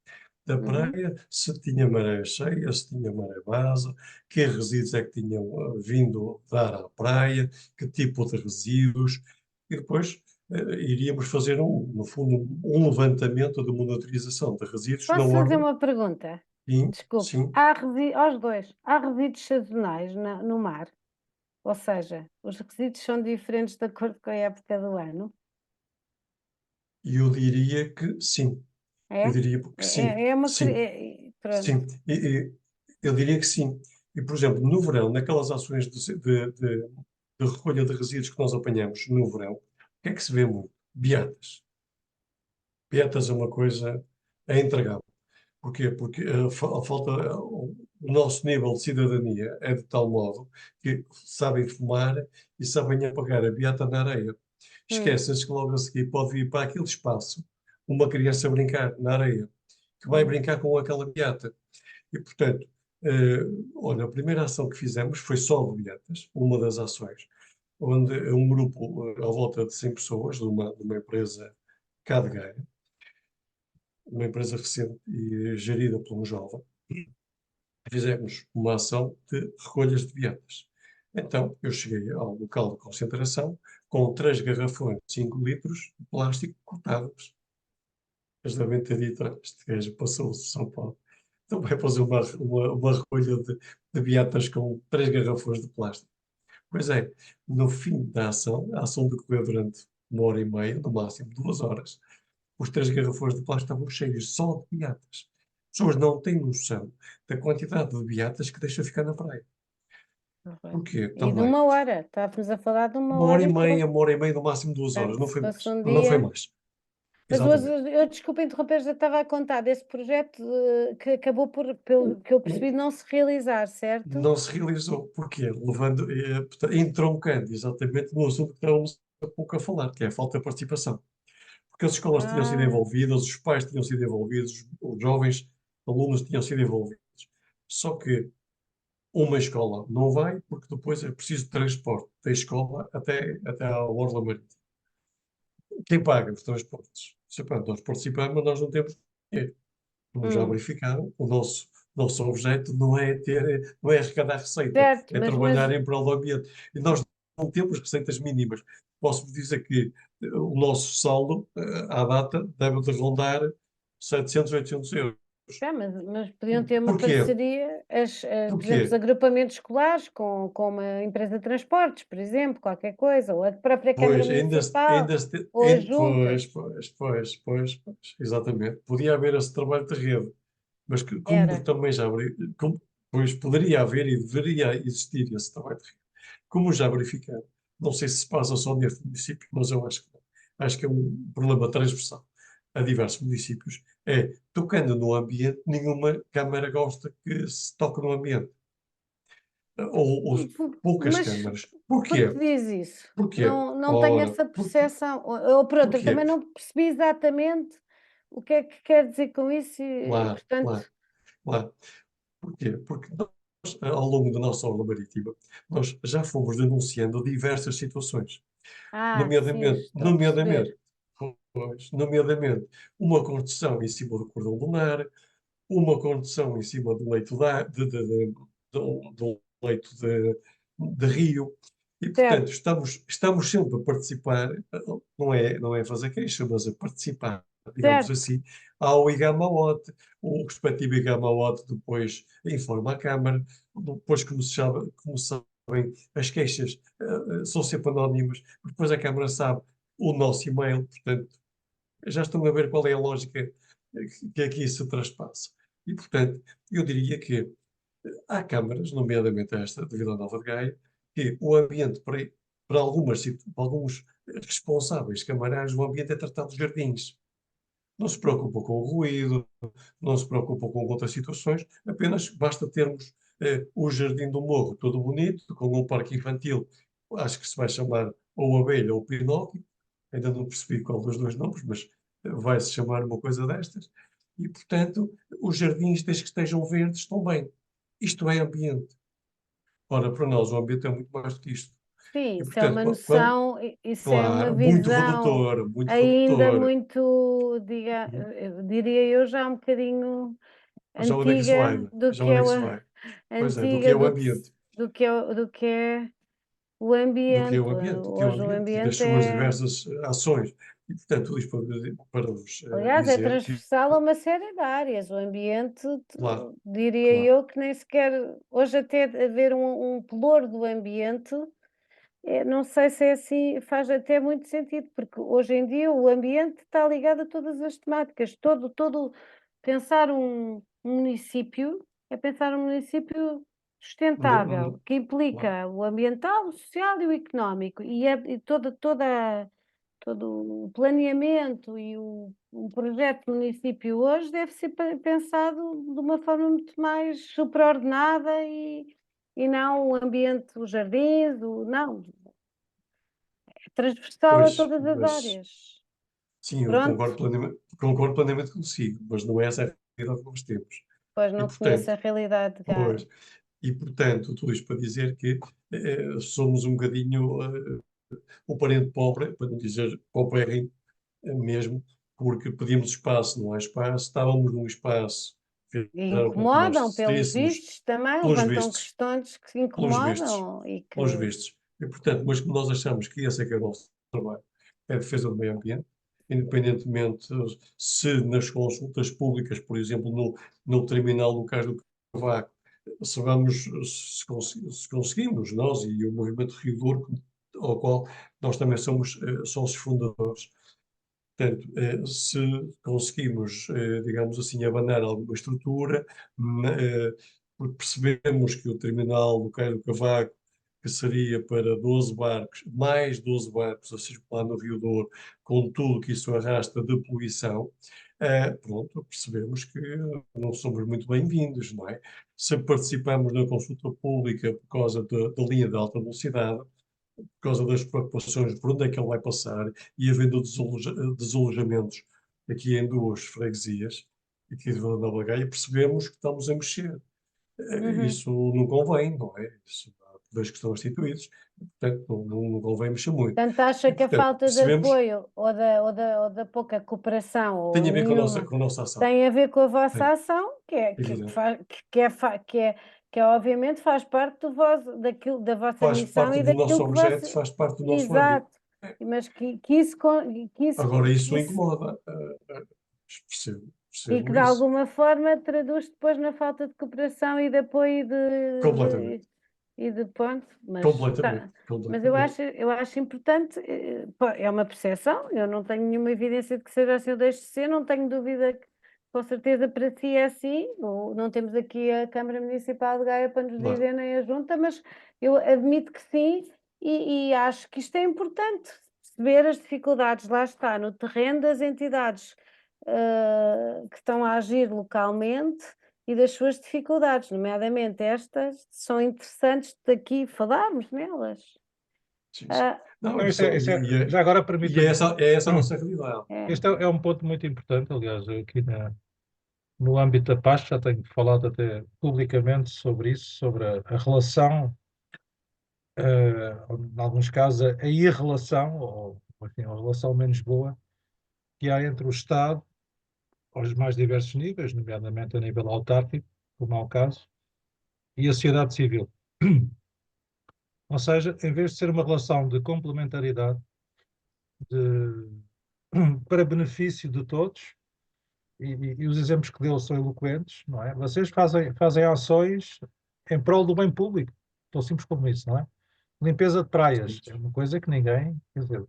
da uhum. praia, se tinha maré cheia, se tinha maré baixa, que resíduos é que tinham vindo dar à praia, que tipo de resíduos, e depois iríamos fazer, no fundo, um levantamento de monitorização de resíduos na Posso fazer ordem. uma pergunta? Sim, Desculpe, sim, aos dois, há resíduos sazonais no mar? Ou seja, os resíduos são diferentes de acordo com a época do ano? e eu diria que sim. É? Eu diria que sim, É uma. sim, Pronto. sim. Eu diria que sim. E, por exemplo, no verão, naquelas ações de recolha de resíduos que nós apanhamos no verão, o que é que se vê muito? Beatas. Beatas é uma coisa a intragável. Porquê? Porque o nosso nível de cidadania é de tal modo que sabem fumar e sabem apagar a beata na areia. Hum, Esquecem-se que logo a seguir pode vir para aquele espaço uma criança brincar na areia, que vai uhum. brincar com aquela beata. E, portanto, eh, olha, a primeira ação que fizemos foi só de beatas, uma das ações, onde um grupo, à volta de 100 pessoas, de uma empresa cá de Gaia, uma empresa recente e gerida por um jovem, fizemos uma ação de recolhas de beatas. Então, eu cheguei ao local de concentração com 3 garrafões de 5 litros de plástico cortados. Eles devem ter dito: "Ah, este gajo passou-se São Paulo. Então vai fazer uma recolha de beatas com 3 garrafões de plástico." Pois é, no fim da ação, a ação decorreu durante 1 hora e meia, no máximo 2 horas, os 3 garrafões de plástico estavam cheios só de beatas. As pessoas não têm noção da quantidade de beatas que deixa ficar na praia. Porquê? E de Também. 1 hora, estávamos a falar de 1 hora e pouco. 1 hora e meia, no máximo 2 horas, Portanto, não se foi fosse mais. um Não foi dia. mais. Mas hoje, Exatamente. eu desculpa interromper, já estava a contar desse projeto que acabou por, pelo que eu percebi, não se realizar, certo? Não se realizou. Porquê? Levando, portanto, entroncando exatamente no assunto que estávamos há pouco a falar, que é a falta de participação. Porque as escolas tinham sido Ah, envolvidas, os pais tinham sido envolvidos, os jovens alunos tinham sido envolvidos. Só que uma escola não vai, porque depois é preciso de transporte da escola até à orla marítima. Quem paga os transportes? Pronto, nós participamos, mas nós não temos dinheiro. Como já hum, verificaram, o nosso objeto não é arrecadar receita, certo, é trabalhar em prol do ambiente. E nós não temos receitas mínimas. Posso dizer que o nosso saldo, à data, deve de rondar 700, 800 euros. mas podiam ter uma Porquê? parceria, por exemplo, os Porquê? agrupamentos escolares com uma empresa de transportes, por exemplo, qualquer coisa, ou a própria Câmara Pois, Municipal, ou as juntas. pois, exatamente. Podia haver esse trabalho de rede, mas como Era, também pois poderia haver e deveria existir esse trabalho de rede. Como já verificaram, não sei se passa só neste município, mas eu acho que não. Acho que é um problema transversal a diversos municípios. É, tocando no ambiente, nenhuma Câmara gosta que se toque no ambiente. Ou poucas mas câmaras. porque Porquê? diz isso? Porquê? Não tenho Ora, essa percepção. Ou por outra, porquê? também não percebi exatamente o que é que quer dizer com isso e, Lá, portanto, lá, lá. Porquê? Porque nós, ao longo da nossa orla marítima, nós já fomos denunciando diversas situações, sim, nomeadamente, estou a nomeadamente, perceber. nomeadamente, uma construção em cima do cordão lunar, uma construção em cima do leito do leito de rio, e portanto Certo, estamos sempre a participar, não é fazer queixa, mas a participar, digamos certo, assim, ao IGAMA-OT, o respectivo IGAMA-OT depois informa a Câmara, depois como sabem, as queixas são sempre anónimas, depois a Câmara sabe o nosso e-mail, portanto, já estão a ver qual é a lógica que aqui se traspassa. E, portanto, eu diria que há câmaras, nomeadamente esta de Vila Nova de Gaia, que o ambiente, para alguns responsáveis camarários, o ambiente é tratado de jardins. Não se preocupa com o ruído, não se preocupa com outras situações, apenas basta termos o Jardim do Morro todo bonito, com um parque infantil, acho que se vai chamar ou Abelha ou Pinóquio, ainda não percebi qual dos dois nomes, mas vai-se chamar uma coisa destas, e portanto os jardins, desde que estejam verdes, estão bem. Isto é ambiente. Ora, para nós o ambiente é muito mais do que isto. sim, E isso é portanto, uma noção, isso é uma claro, muito visão redutor, muito ainda redutor. muito, diria eu, já um bocadinho Já onde é que isso vai? antiga do Já que onde é é o, que isso vai? Pois é, do que antiga é o ambiente. do que é o Do que é ambiente. o ambiente, do que é o Hoje o ambiente e das ambiente suas é, diversas ações. E, portanto, isto para vos aliás, é dizer que, transversal a uma série de áreas. O ambiente, claro, diria claro, eu, que nem sequer, hoje até haver um pelour do ambiente, não sei se é assim, faz até muito sentido, porque hoje em dia o ambiente está ligado a todas as temáticas, pensar um município é pensar um município não, sustentável, que claro, implica o ambiental, o social e o económico, e todo o planeamento e um projeto de município hoje deve ser pensado de uma forma muito mais superordenada e não o ambiente, os jardins, não, é transversal a pois, todas as mas áreas. sim, eu Pronto, concordo plenamente consigo, mas não é essa a realidade que nós temos. pois E, não conheço a portanto, realidade de Gaia. pois, tudo isto para dizer que somos um bocadinho o parente pobre, para não dizer paupérrimo, mesmo, porque pedimos espaço, não há espaço, estávamos num espaço que E era o que nós incomodam, pelos decidíssemos, vistos, também pelos levantam vistos, questões que pelos vistos, incomodam e que, pelos vistos. E, portanto, mas como nós achamos que esse é que é o nosso trabalho, é a defesa do meio ambiente, independentemente se nas consultas públicas, por exemplo, no terminal do Cais do Cavaco, se conseguimos, nós e o Movimento Rio Douro, ao qual nós também somos sócios fundadores. Portanto, se conseguimos, digamos assim, abanar alguma estrutura, porque percebemos que o terminal do Cais do Cavaco, que seria para 12 barcos, mais 12 barcos a circular no Rio Douro, com tudo que isso arrasta de poluição, pronto, percebemos que não somos muito bem-vindos, não é? Se participamos na consulta pública por causa da linha de alta velocidade, por causa das preocupações por onde é que ele vai passar e havendo desalojamentos aqui em duas freguesias, aqui de Vila Nova de Gaia, percebemos que estamos a mexer. Isso não convém, não é? Isso há poderes que estão instituídos, portanto, não convém mexer muito. Portanto, acha E, que a portanto, falta de percebemos, apoio ou da pouca cooperação tem a ou ver nenhuma com a nossa ação. tem a ver com a vossa Tem, ação, evidente. que obviamente faz parte daquilo, da vossa Faz missão parte e do nosso daquilo que objeto, você... faz parte do nosso âmbito. Exato, mas Agora, isso isso incomoda. e que Percebo de isso. alguma forma traduz depois na falta de cooperação e de apoio Completamente. e de ponto, Completamente. mas Completamente. eu acho importante, pá, é uma percepção, eu não tenho nenhuma evidência de que seja assim ou deixe de ser, não tenho dúvida que com certeza para si é assim, não temos aqui a Câmara Municipal de Gaia para nos Claro. dizer nem a Junta, mas eu admito que sim e acho que isto é importante, perceber as dificuldades, lá está, no terreno das entidades que estão a agir localmente e das suas dificuldades, nomeadamente estas, são interessantes daqui falarmos nelas. Sim, sim. Ah, Não, Não, e já agora é permita-me. essa a nossa realidade. Este é um ponto muito importante, aliás, aqui no âmbito da paz, já tenho falado até publicamente sobre isso, sobre a relação, em alguns casos, a irrelação, ou enfim, a relação menos boa que há entre o Estado, aos mais diversos níveis, nomeadamente a nível autárquico, como é o caso, e a sociedade civil. Ou seja, em vez de ser uma relação de complementaridade, de, para benefício de todos, e os exemplos que deu são eloquentes, não é? Vocês fazem ações em prol do bem público, tão simples como isso, não é? Limpeza de praias é uma coisa que ninguém, quer dizer,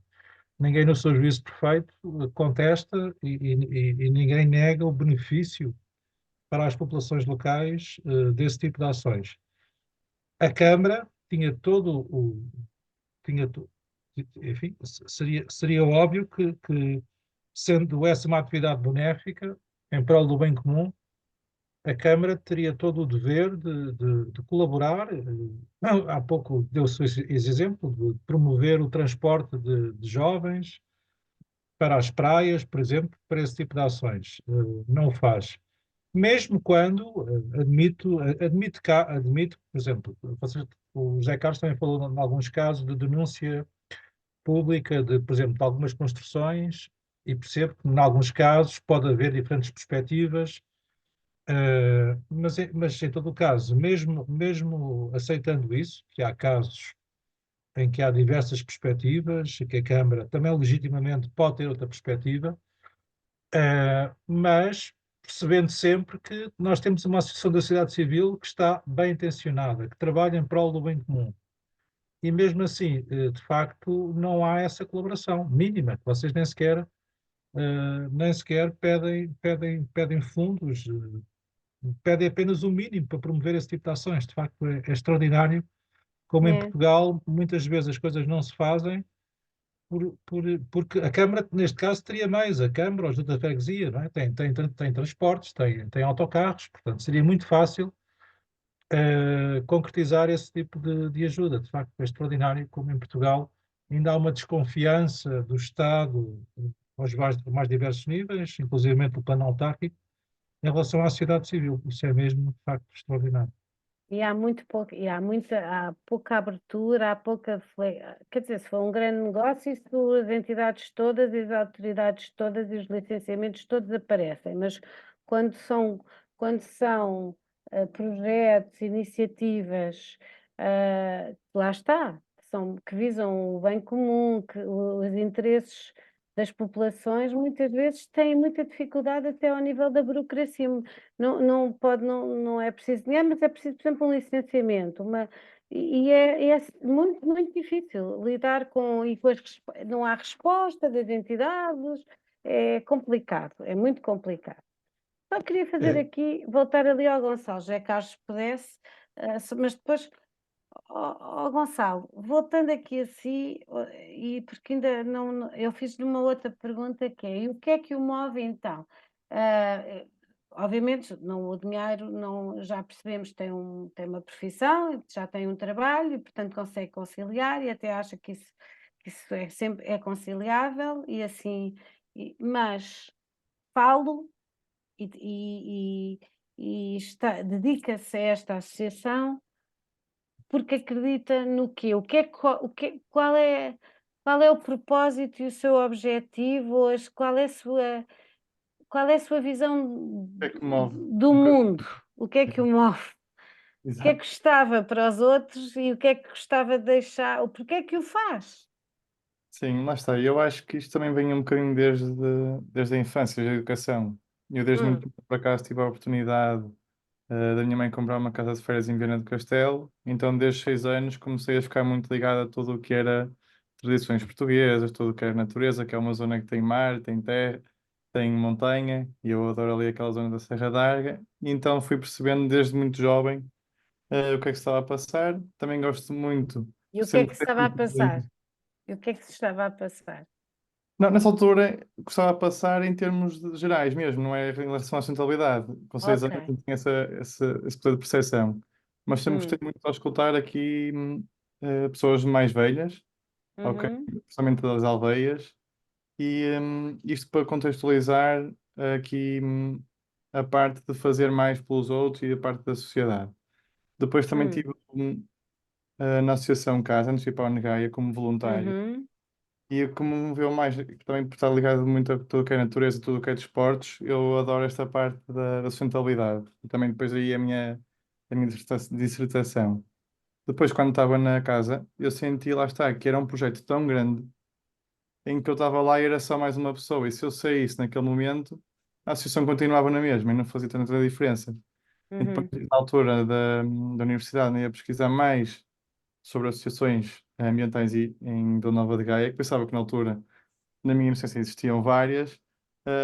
ninguém no seu juízo perfeito contesta e ninguém nega o benefício para as populações locais desse tipo de ações. A Câmara tinha todo o... Tinha, enfim, seria óbvio que, sendo essa uma atividade benéfica, em prol do bem comum, a Câmara teria todo o dever de colaborar. Há pouco deu-se esse exemplo de promover o transporte de jovens para as praias, por exemplo, para esse tipo de ações. Não o faz. Mesmo quando, admito, por exemplo, o José Carlos também falou em alguns casos de denúncia pública, por exemplo, de algumas construções, e percebo que, em alguns casos, pode haver diferentes perspectivas. Mas em todo o caso, mesmo aceitando isso, que há casos em que há diversas perspectivas, que a Câmara também legitimamente pode ter outra perspectiva, mas percebendo sempre que nós temos uma associação da sociedade civil que está bem intencionada, que trabalha em prol do bem comum. E mesmo assim, de facto, não há essa colaboração mínima, que vocês nem sequer pedem fundos, pedem apenas o mínimo para promover esse tipo de ações. De facto, é extraordinário como em é. Portugal muitas vezes as coisas não se fazem porque a Câmara, neste caso, teria mais. A Câmara, ou a Junta de Freguesia, não é? Tem transportes, tem autocarros, portanto, seria muito fácil concretizar esse tipo de ajuda. De facto, é extraordinário como em Portugal ainda há uma desconfiança do Estado aos mais diversos níveis, inclusive do plano autárquico, em relação à sociedade civil. Isso é mesmo, de facto, extraordinário. E há pouca abertura, quer dizer, se for um grande negócio, isso as entidades todas, as autoridades todas e os licenciamentos todos aparecem, mas quando são projetos, iniciativas, lá está, que visam o bem comum, os interesses das populações, muitas vezes têm muita dificuldade até ao nível da burocracia. Não é preciso dinheiro, mas é preciso, por exemplo, um licenciamento, é muito, muito difícil lidar não há resposta das entidades, é complicado, é muito complicado. Só queria fazer aqui, voltar ali ao Gonçalo, já que acho que pudesse, mas depois, ó Gonçalo, voltando aqui assim, e porque ainda eu fiz-lhe uma outra pergunta que é, e o que é que o move então? Obviamente, não, o dinheiro, não, já percebemos que tem uma profissão, já tem um trabalho e, portanto, consegue conciliar e até acha que isso é sempre é conciliável e assim, mas falo e dedica-se a esta associação porque acredita no quê? Qual é o propósito e o seu objetivo? Qual é a sua visão O que é que move? do mundo? O que é que o move? O que é Exato. que gostava para os outros e o que é que gostava de deixar? O porquê é que o faz? Sim, lá está. Eu acho que isto também vem um bocadinho desde a infância, desde a educação. Eu desde muito Hum, tempo para cá tive a oportunidade da minha mãe comprar uma casa de férias em Viana do Castelo, então desde 6 anos comecei a ficar muito ligado a tudo o que era tradições portuguesas, tudo o que era natureza, que é uma zona que tem mar, tem terra, tem montanha, e eu adoro ali aquela zona da Serra d'Arga, e então fui percebendo desde muito jovem o que é que se estava a passar. Também gosto muito, e o que é sempre que se gostei estava a muito passar? E o que é que se estava a passar? não, nessa altura gostava de passar em termos gerais mesmo, não é em relação à sustentabilidade. Com 6 anos Ok. não tinha esse poder de percepção. Mas sempre gostei Hum, muito de escutar aqui pessoas mais velhas, ok? uhum, Principalmente das aldeias. E isto para contextualizar aqui a parte de fazer mais pelos outros e a parte da sociedade. Depois também hum, tive na Associação Casa, antes de ir para a Negaia, como voluntário. uhum, E o que me moveu mais, também por estar ligado muito a tudo o que é natureza, tudo o que é desportos, eu adoro esta parte da sustentabilidade. E também depois aí a minha dissertação. Depois, quando estava na casa, eu senti, lá está, que era um projeto tão grande em que eu estava lá e era só mais uma pessoa. E se eu saísse naquele momento, a associação continuava na mesma e não fazia tanta diferença. E depois, uhum, na altura da universidade, ia pesquisar mais sobre associações ambientais em Vila Nova de Gaia, que pensava que na altura na minha inocência existiam várias,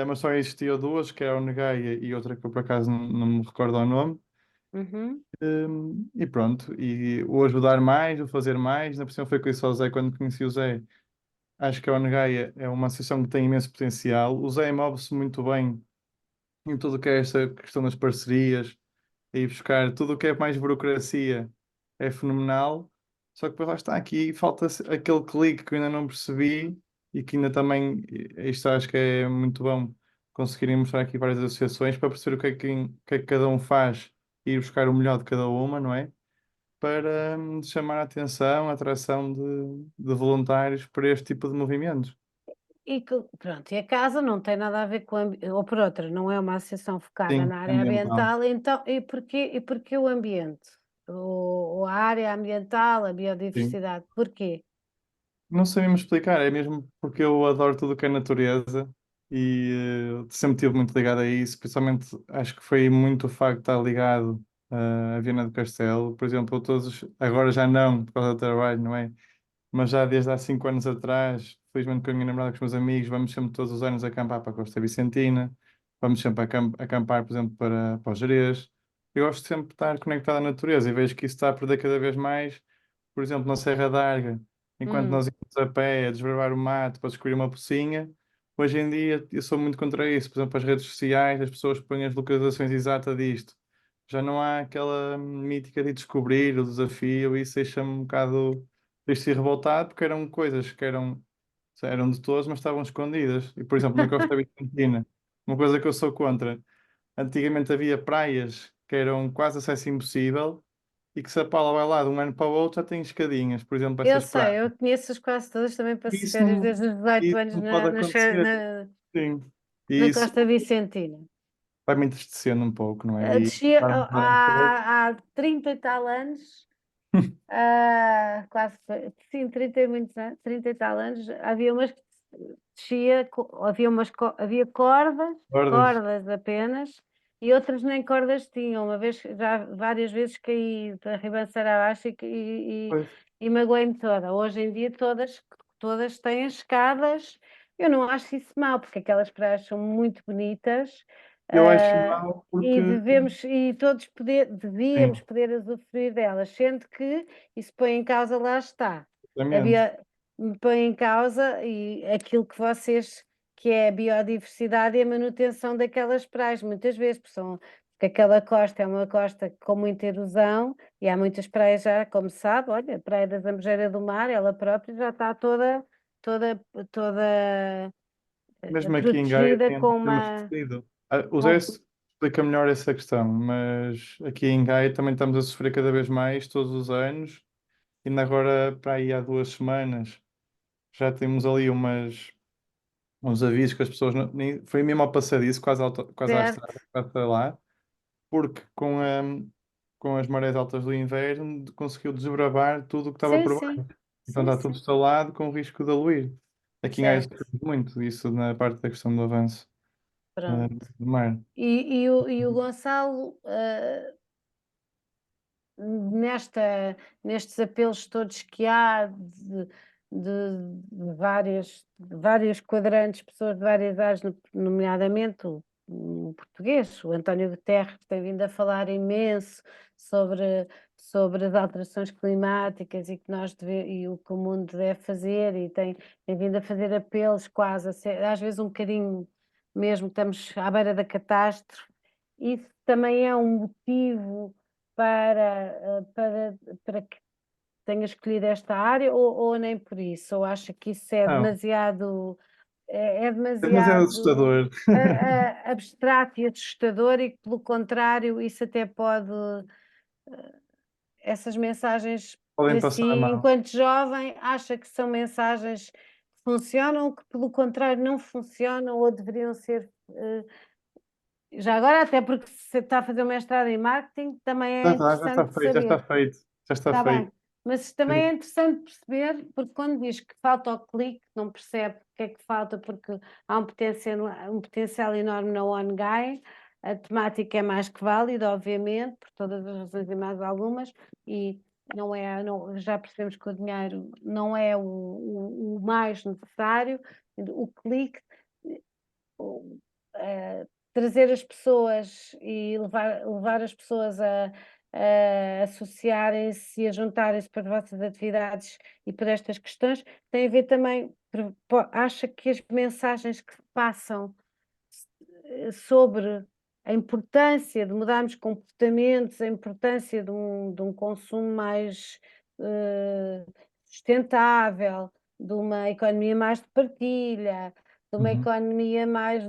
mas só existiam duas, que era o Negaia e outra que eu por acaso não me recordo o nome. uhum. E pronto, e o ajudar mais, o fazer mais, na pressão foi com isso ao Zé quando conheci o Zé. Acho que a Onegaia é uma associação que tem imenso potencial. O Zé move-se muito bem em tudo o que é esta questão das parcerias e buscar tudo o que é mais burocracia é fenomenal. Só que depois lá está, aqui falta aquele clique que eu ainda não percebi e que ainda também, isto acho que é muito bom conseguirem mostrar aqui várias associações para perceber o que é que cada um faz e ir buscar o melhor de cada uma, não é? Para chamar a atenção, a atração de voluntários para este tipo de movimentos. Pronto, e a casa não tem nada a ver com, ou por outra, não é uma associação focada Sim, na é área ambiental. ambiental, então, e porquê o ambiente? Ou a área ambiental, a Sim. biodiversidade, porquê? Não sabemos explicar, é mesmo porque eu adoro tudo o que é natureza e sempre estive muito ligado a isso, principalmente acho que foi muito o facto de estar ligado a Viana do Castelo, por exemplo, agora já não, por causa do trabalho, não é? Mas já desde há 5 anos atrás, felizmente com a minha namorada, com os meus amigos, vamos sempre todos os anos acampar para a Costa Vicentina, vamos sempre acampar, por exemplo, para o Gerês. Eu gosto sempre de estar conectado à natureza e vejo que isso está a perder cada vez mais, por exemplo, na Serra d'Arga, enquanto Hum. nós íamos a pé a desbravar o mato para descobrir uma pocinha, hoje em dia eu sou muito contra isso. Por exemplo, as redes sociais, as pessoas põem as localizações exatas disto. Já não há aquela mítica de descobrir o desafio, e isso deixa-me um bocado triste e revoltado porque eram coisas que eram de todos, mas estavam escondidas. E, por exemplo, na Costa Vicentina, uma coisa que eu sou contra, antigamente havia praias que eram quase acesso impossível e que se a Paula vai lá de um ano para o outro já tem escadinhas, por exemplo, Eu essas sei, praias. eu conheço-as quase todas, também E passo Isso férias não, desde os 18 isso anos não pode acontecer, sim. E na isso Costa Vicentina. vai-me entristecendo um pouco, não é? E Descia vai-me dar um pouco. há 30 e tal anos, quase, sim, 30 e muitos anos, 30 e tal anos, havia umas que descia, havia cordas, Guardas. cordas apenas, e outras nem cordas tinham. Uma vez, já várias vezes caí da ribanceira abaixo Pois. e magoei-me toda. Hoje em dia todas têm escadas. Eu não acho isso mal, porque aquelas praias são muito bonitas, Eu acho Ah, mal e porque. devemos, e todos devíamos Sim, poder usufruir delas, sendo que isso põe em causa, lá está, a exatamente. põe em causa e aquilo que vocês, que é a biodiversidade e a manutenção daquelas praias, muitas vezes, porque aquela costa é uma costa com muita erosão e há muitas praias já, como sabe, olha, a Praia da Zambujeira do Mar, ela própria já está toda, toda Mesmo aqui em Gaia protegida com temos uma. sofrido. O Zé com- explica melhor essa questão, mas aqui em Gaia também estamos a sofrer cada vez mais, todos os anos. Ainda agora, para aí há 2 semanas, já temos ali uns avisos que as pessoas. Foi mesmo ao passadiço, quase à Certo. estrada, quase para lá, porque com as marés altas do inverno conseguiu desbravar tudo o que estava Sim, por sim, baixo. Então sim, está tudo sim, instalado com risco de aluir. Aqui em Gaia certo, sofremos muito isso na parte da questão do avanço pronto. do mar. E o Gonçalo, nestes apelos todos que há de vários quadrantes, pessoas de várias áreas, nomeadamente o português, o António Guterres tem vindo a falar imenso sobre as alterações climáticas e e o que o mundo deve fazer e tem vindo a fazer apelos quase, às vezes um bocadinho mesmo, estamos à beira da catástrofe. Isso também é um motivo para que tenha escolhido esta área ou nem por isso? Ou acha que isso é Não, demasiado, é é demasiado demasiado assustador. abstrato e assustador e que, pelo contrário, isso até pode, essas mensagens Podem para passar si, mal. enquanto jovem, acha que são mensagens que funcionam ou que, pelo contrário, não funcionam ou deveriam ser. Já agora, até porque se está a fazer um mestrado em marketing, também é Já está interessante feito, já está saber. feito, já está Está bem, feito. mas também é interessante perceber, porque quando diz que falta o clique, não percebe o que é que falta, porque há um potencial enorme na OneGuy, a temática é mais que válida, obviamente, por todas as razões e mais algumas, e já percebemos que o dinheiro não é o mais necessário, o clique, o- trazer as pessoas e levar as pessoas a associarem-se e a juntarem-se para as vossas atividades e para estas questões, tem a ver também, acha que as mensagens que passam sobre a importância de mudarmos comportamentos, a importância de um consumo mais eh, sustentável, de uma economia mais de partilha, de uma Uhum. economia mais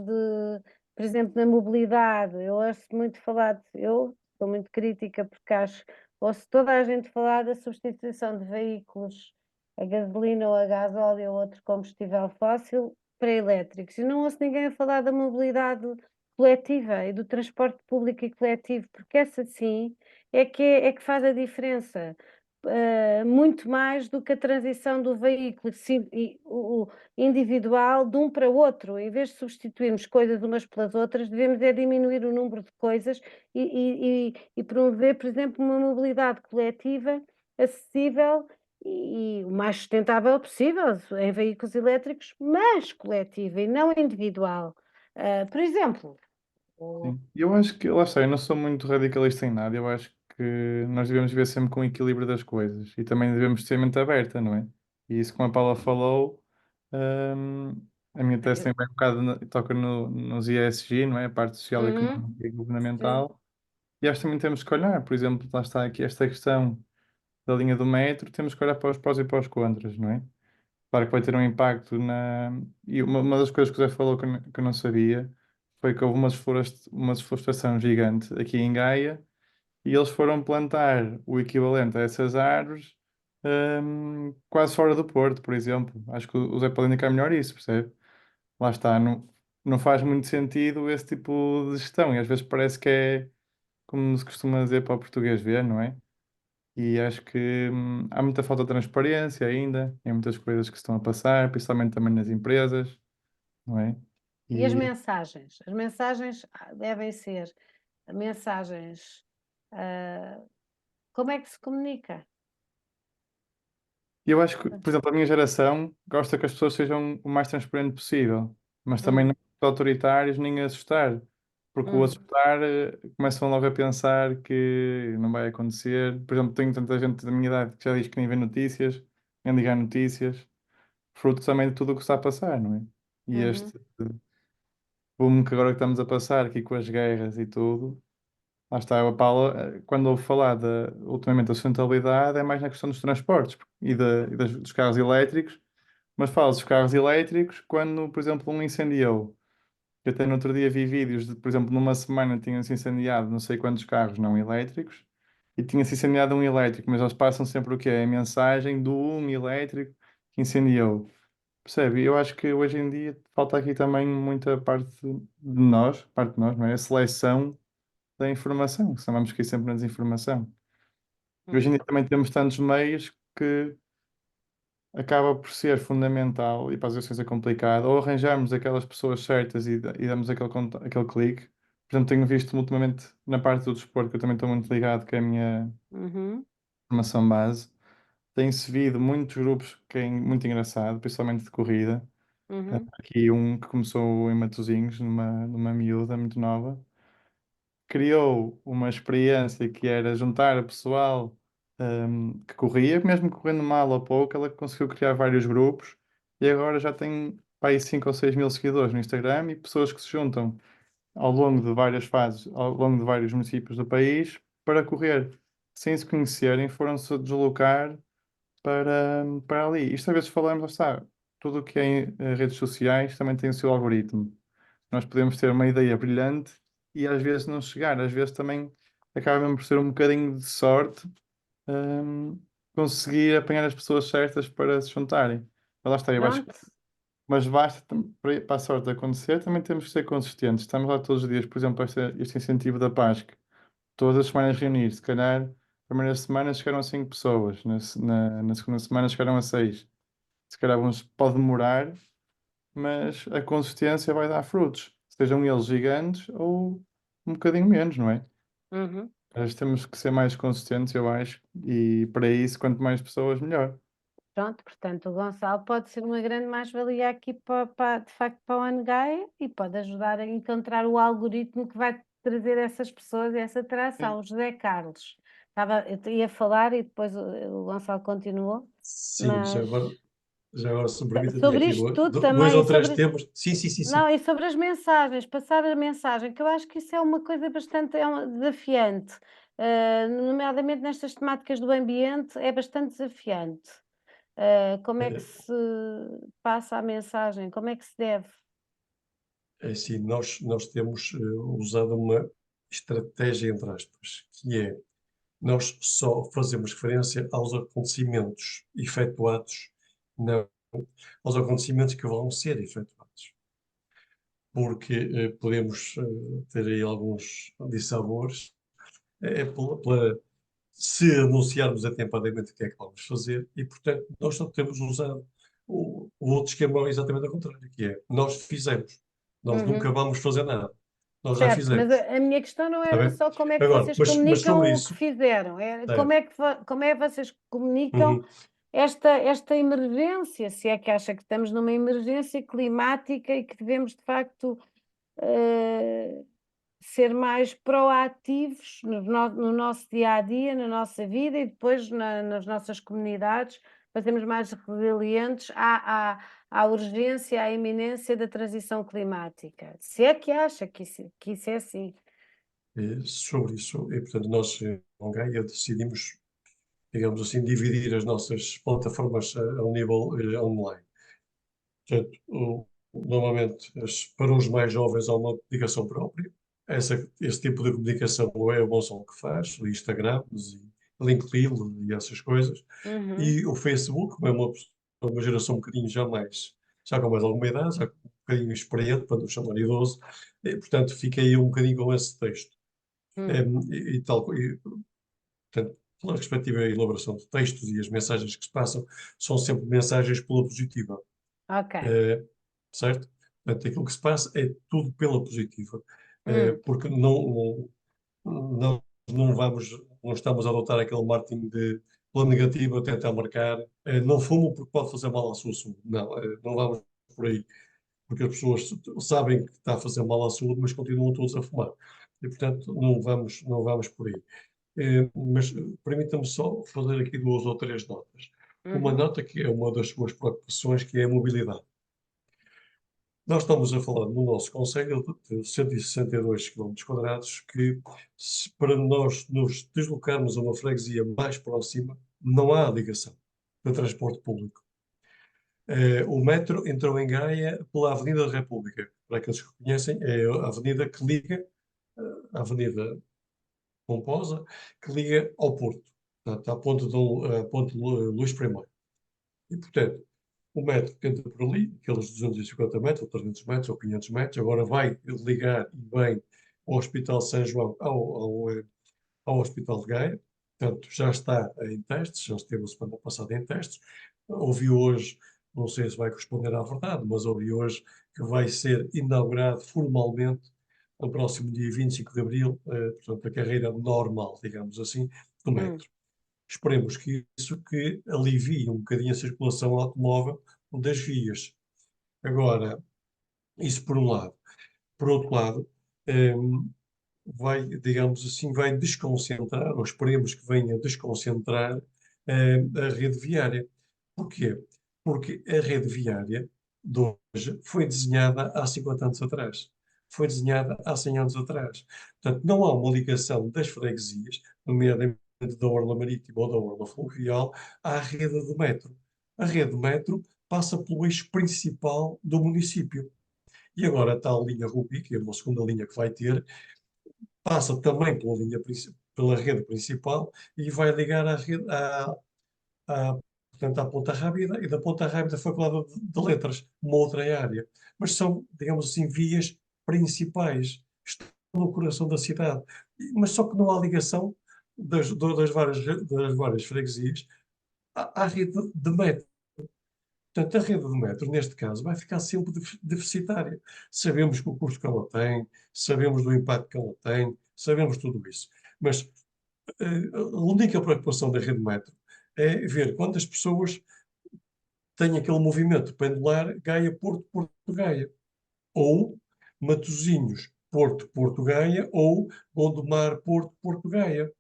por exemplo, na mobilidade. Eu ouço muito falar, eu sou muito crítica porque ouço toda a gente falar da substituição de veículos a gasolina ou a gasóleo ou outro combustível fóssil para elétricos. E não ouço ninguém a falar da mobilidade coletiva e do transporte público e coletivo, porque essa sim é que faz a diferença. Muito mais do que a transição do veículo sim, o individual de um para o outro. Em vez de substituirmos coisas umas pelas outras, devemos diminuir o número de coisas e promover, por exemplo, uma mobilidade coletiva acessível e o mais sustentável possível em veículos elétricos, mas coletiva e não individual. Por exemplo, o- Sim. Eu acho que, lá está, eu não sou muito radicalista em nada, eu acho que nós devemos ver sempre com o equilíbrio das coisas e também devemos ter mente aberta, não é? E isso, como a Paula falou, hum, a minha tese eu- tem bem um bocado, toca nos ESG, não é? A parte social, Uhum, económica e sim. governamental. E acho que também temos que olhar, por exemplo, lá está aqui esta questão da linha do metro, temos que olhar para os prós e para os contras, não é? Claro que vai ter um impacto na. E uma das coisas que o Zé falou que eu não sabia foi que houve uma desflorestação gigante aqui em Gaia e eles foram plantar o equivalente a essas árvores quase fora do Porto, por exemplo. Acho que o Zé pode indicar melhor isso, percebe? Lá está, não faz muito sentido esse tipo de gestão e às vezes parece que é como se costuma dizer para o português ver, não é? E acho que há muita falta de transparência ainda, em muitas coisas que se estão a passar, principalmente também nas empresas, não é? E as E mensagens? As mensagens devem ser mensagens. ah, Como é que se comunica? eu acho que, por exemplo, a minha geração gosta que as pessoas sejam o mais transparente possível, mas também Hum, não autoritários nem assustar. porque o outro Hum, escutar começam logo a pensar que não vai acontecer. Por exemplo, tenho tanta gente da minha idade que já diz que nem vê notícias, nem ligar notícias, fruto também de tudo o que está a passar, não é? E uhum, este boom que agora estamos a passar aqui com as guerras e tudo, lá está, a Paula, quando ouve falar ultimamente da sustentabilidade, é mais na questão dos transportes dos carros elétricos, mas fala dos carros elétricos quando, por exemplo, um incendiou. Eu até no outro dia vi vídeos de, por exemplo, numa semana tinham-se incendiado não sei quantos carros não elétricos e tinha-se incendiado um elétrico, mas eles passam sempre o quê? A mensagem do um elétrico que incendiou. Percebe? Eu acho que hoje em dia falta aqui também muita parte de nós, não é? A seleção da informação, senão vamos cair sempre na desinformação. E hoje em hum. dia também temos tantos meios que acaba por ser fundamental, e para as eleições é complicado, ou arranjarmos aquelas pessoas certas e damos aquele clique. Por exemplo, tenho visto ultimamente na parte do desporto, que eu também estou muito ligado, que é a minha Uhum, formação base, tem-se visto muitos grupos que é muito engraçado, principalmente de corrida. uhum, Aqui um que começou em Matosinhos, numa miúda muito nova, criou uma experiência que era juntar o pessoal que corria, mesmo correndo mal ou pouco, ela conseguiu criar vários grupos e agora já tem pá, aí 5 ou 6 mil seguidores no Instagram e pessoas que se juntam ao longo de várias fases, ao longo de vários municípios do país para correr. Sem se conhecerem, foram-se deslocar para ali. Isto às vezes falamos, lá está, tudo o que é em redes sociais também tem o seu algoritmo. Nós podemos ter uma ideia brilhante e às vezes não chegar, às vezes também acaba mesmo por ser um bocadinho de sorte, hum, conseguir apanhar as pessoas certas para se juntarem. Mas lá está, eu acho que, pronto. mas basta para a sorte acontecer, também temos que ser consistentes. Estamos lá todos os dias, por exemplo, este incentivo da PASC, todas as semanas reunir, se calhar, na primeira semana chegaram a 5 pessoas, na segunda semana chegaram a 6. Se calhar uns pode demorar, mas a consistência vai dar frutos, sejam eles gigantes ou um bocadinho menos, não é? Uhum. Nós temos que ser mais consistentes, eu acho, e para isso, quanto mais pessoas, melhor. Pronto, portanto, o Gonçalo pode ser uma grande mais-valia aqui de facto para o Angaia e pode ajudar a encontrar o algoritmo que vai trazer essas pessoas e essa atração. O José Carlos, eu ia falar e depois o Gonçalo continuou, Sim, mas já agora, se me permite, tinha sobre aqui isto tudo dois também, ou três temas. Sim, sim, sim, sim. não, e sobre as mensagens, passar a mensagem, que eu acho que isso é uma coisa bastante desafiante, nomeadamente nestas temáticas do ambiente, é bastante desafiante. Como é que É, se passa a mensagem? Como é que se deve? é assim, nós temos usado uma estratégia, entre aspas, que é nós só fazemos referência aos acontecimentos efetuados, não aos acontecimentos que vão ser efetuados. Porque podemos ter aí alguns dissabores, se anunciarmos atempadamente o que é que vamos fazer, e portanto nós só temos usado o outro esquema é exatamente ao contrário, que é nós fizemos, nós nunca Uhum. vamos fazer nada, nós já Certo, mas fizemos, a minha questão não está era bem? só como é que Agora, vocês mas sobre comunicam o que isso, fizeram, era certo, como é que vocês comunicam uhum, esta emergência, se é que acha que estamos numa emergência climática e que devemos de facto eh, ser mais proativos no nosso dia a dia, na nossa vida e depois nas nossas comunidades, para sermos mais resilientes à urgência, à iminência da transição climática. Se é que acha que isso é assim. sobre isso, e portanto nós, com Gaia, decidimos, digamos assim, dividir as nossas plataformas a um nível online. Portanto, normalmente, para os mais jovens há uma comunicação própria. Esse tipo de comunicação é o Gonçalo que faz, o Instagram, e LinkedIn e essas coisas. Uhum, E o Facebook, como é uma geração um bocadinho já com mais alguma idade, já com um bocadinho experiente, para não chamar idoso, e, portanto, fiquei um bocadinho com esse texto. hum, Portanto, pela respectiva elaboração de textos e as mensagens que se passam, são sempre mensagens pela positiva. ok. Eh, certo? Portanto, aquilo que se passa é tudo pela positiva, Hum, porque não vamos, não estamos a adotar aquele marketing de pela negativa, tentar marcar, não fumo porque pode fazer mal à sua saúde. Não, não vamos por aí. porque as pessoas sabem que está a fazer mal à saúde, mas continuam todos a fumar. E, portanto, não vamos por aí. Mas permita-me só fazer aqui 2 ou 3 notas. Uma Uhum. nota que é uma das suas preocupações, que é a mobilidade. Nós estamos a falar no nosso concelho de 162 km², que para nós nos deslocarmos a uma freguesia mais próxima, não há ligação de transporte público. O metro entrou em Gaia pela Avenida da República. Para aqueles que conhecem, é a avenida que liga, a Avenida Pomposa, que liga ao Porto, portanto, à ponte Luís I. E, portanto, o metro entra por ali, aqueles 250 metros, ou 300 metros, ou 500 metros, agora vai ligar e bem ao Hospital São João ao Hospital de Gaia, portanto, já está em testes, já esteve a semana passada em testes. Ouvi hoje, não sei se vai corresponder à verdade, mas ouvi hoje que vai ser inaugurado formalmente no próximo dia 25 de abril, portanto, a carreira normal, digamos assim, do metro. Esperemos que isso que alivie um bocadinho a circulação automóvel das vias. Agora, isso por um lado. Por outro lado, vai, digamos assim, vai desconcentrar, ou esperemos que venha desconcentrar, a rede viária. Porquê? Porque a rede viária de hoje foi desenhada há 50 anos atrás. Foi desenhada há 100 anos atrás. Portanto, não há uma ligação das freguesias, nomeadamente da orla marítima ou da orla fluvial, à rede de metro. A rede de metro passa pelo eixo principal do município. E agora a tal linha Rubi, que é uma segunda linha que vai ter, passa também pela rede principal e vai ligar à, portanto, à Ponta Rábida, e da Ponta Rábida foi Faculdade de Letras, uma outra área. Mas são, digamos assim, vias principais. Estão no coração da cidade. Mas só que não há ligação das várias freguesias à rede de metro. Portanto, a rede de metro, neste caso, vai ficar sempre deficitária. Sabemos que o custo que ela tem, sabemos do impacto que ela tem, sabemos tudo isso. Mas a única preocupação da rede metro é ver quantas pessoas têm aquele movimento pendular Gaia-Porto, Porto-Gaia. Ou Matosinhos, Porto, Porto-Gaia, ou Gondomar, Porto, Porto-Gaia.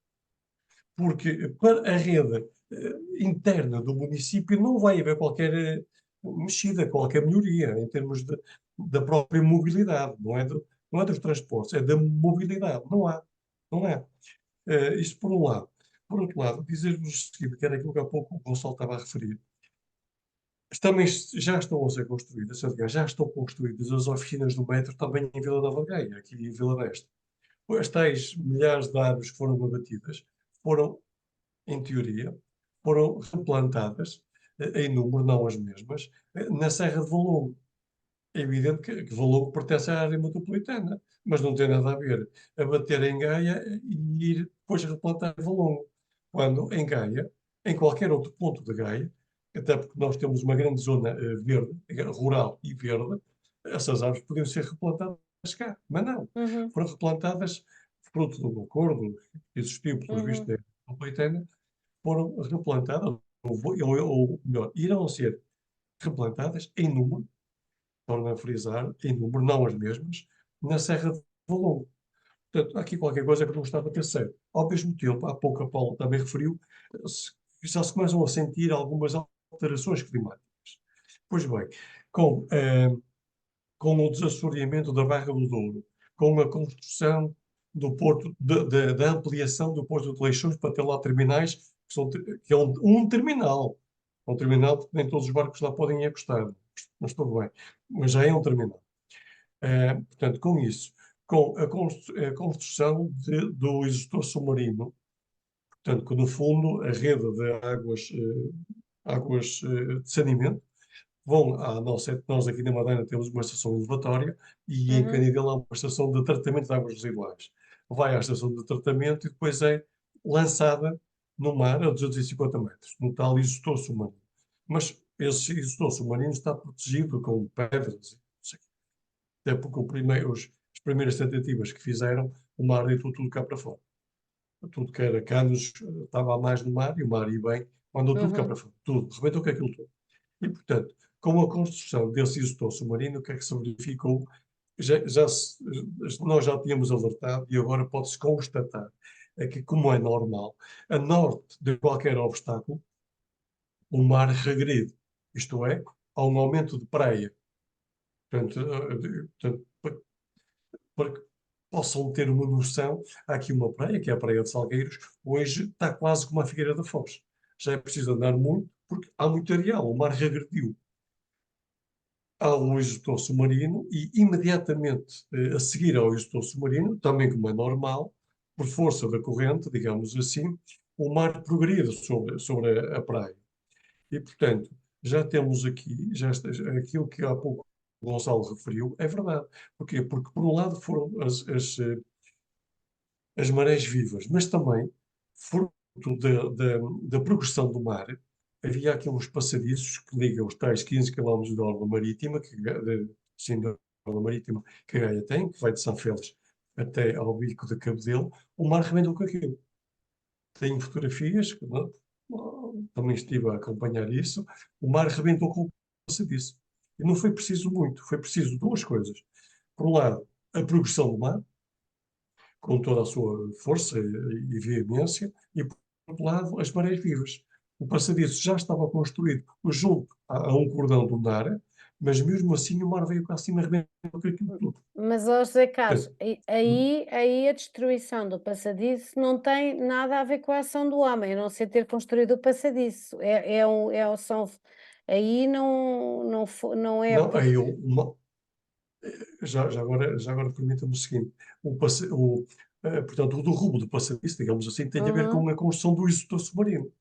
Porque para a rede interna do município não vai haver qualquer mexida, qualquer melhoria em termos da própria mobilidade, não é dos transportes, é da mobilidade. Não há. Não é. Isto por um lado. Por outro lado, dizer-vos o seguinte, que era aquilo que há pouco o Gonçalo estava a referir. Também já estão a ser construídas, aliás, já estão construídas as oficinas do metro também em Vila Nova de Gaia, aqui em Vila Deste. As tais milhares de árvores que foram abatidas foram, em teoria, foram replantadas, em número, não as mesmas, na Serra de Valongo. É evidente que Valongo pertence à área metropolitana, mas não tem nada a ver abater em Gaia e ir depois replantar em Valongo. Quando em Gaia, em qualquer outro ponto de Gaia, até porque nós temos uma grande zona verde, rural e verde, essas árvores podiam ser replantadas cá, mas não. Uhum. Foram replantadas fruto de um acordo que existiu, pelo visto, Uhum. na metropolitana, foram replantadas, ou melhor, irão ser replantadas em número, torno a frisar, em número, não as mesmas, na Serra de Valongo. Portanto, há aqui qualquer coisa que não está a bater certo. Ao mesmo tempo, há pouco a Paula também referiu, já se começam a sentir algumas alterações climáticas. Pois bem, com, com o desassoreamento da Barra do Douro, com a construção do porto, da ampliação do Porto de Leixões para ter lá terminais, que é um terminal. Um terminal porque nem todos os barcos lá podem encostar, mas tudo bem. Mas já é um terminal. Portanto, com isso, com a construção do exaustor submarino, portanto, que no fundo a rede de águas de saneamento nós aqui na Madeira temos uma estação elevatória e em Uhum. Canidelo há uma estação de tratamento de águas residuais. Vai à estação de tratamento e depois é lançada no mar a 250 metros, no tal exaustor submarino. Mas esse exaustor submarino está protegido com pedras, não sei. Até porque as primeiras tentativas que fizeram, o mar deitou tudo cá para fora. Tudo que era canos estava mais no mar e o mar ia bem, mandou tudo cá Uhum. para fora. Tudo, rebentou com aquilo tudo. E, portanto, com a construção desse executor submarino, o que é que se verificou? Nós já tínhamos alertado e agora pode-se constatar é que, como é normal, a norte de qualquer obstáculo, o mar regride. Isto é, há um aumento de praia. Portanto, para que possam ter uma noção, há aqui uma praia, que é a Praia de Salgueiros, hoje está quase como a Figueira da Foz. Já é preciso andar muito, porque há muito areal, o mar regrediu. Há um executor submarino e, imediatamente a seguir ao executor submarino, também como é normal, por força da corrente, digamos assim, o mar progride sobre a praia. E, portanto, já temos aqui, aquilo que há pouco o Gonçalo referiu, é verdade. Porquê? Porque, por um lado, foram as marés vivas, mas também, fruto da progressão do mar, havia aqui uns passadiços que ligam os tais 15 km de orla marítima, sim, da orla marítima que a Gaia tem, que vai de São Félix até ao bico de Cabedelo. O mar rebentou com aquilo. Tenho fotografias, também estive a acompanhar isso. O mar rebentou com o passadiço. E não foi preciso muito, foi preciso duas coisas. Por um lado, a progressão do mar, com toda a sua força e veemência, e, por outro lado, as marés vivas. O passadiço já estava construído junto a um cordão do mar, mas mesmo assim o mar veio cá acima e arrebentou com aquilo tudo. Mas, ó José Carlos, Portanto, aí a destruição do passadiço não tem nada a ver com a ação do homem, a não ser ter construído o passadiço. Aí não é não, por. aí já agora permita-me o seguinte: portanto, o derrubo do passadiço, digamos assim, tem a ver com Uhum. a construção do executor submarino.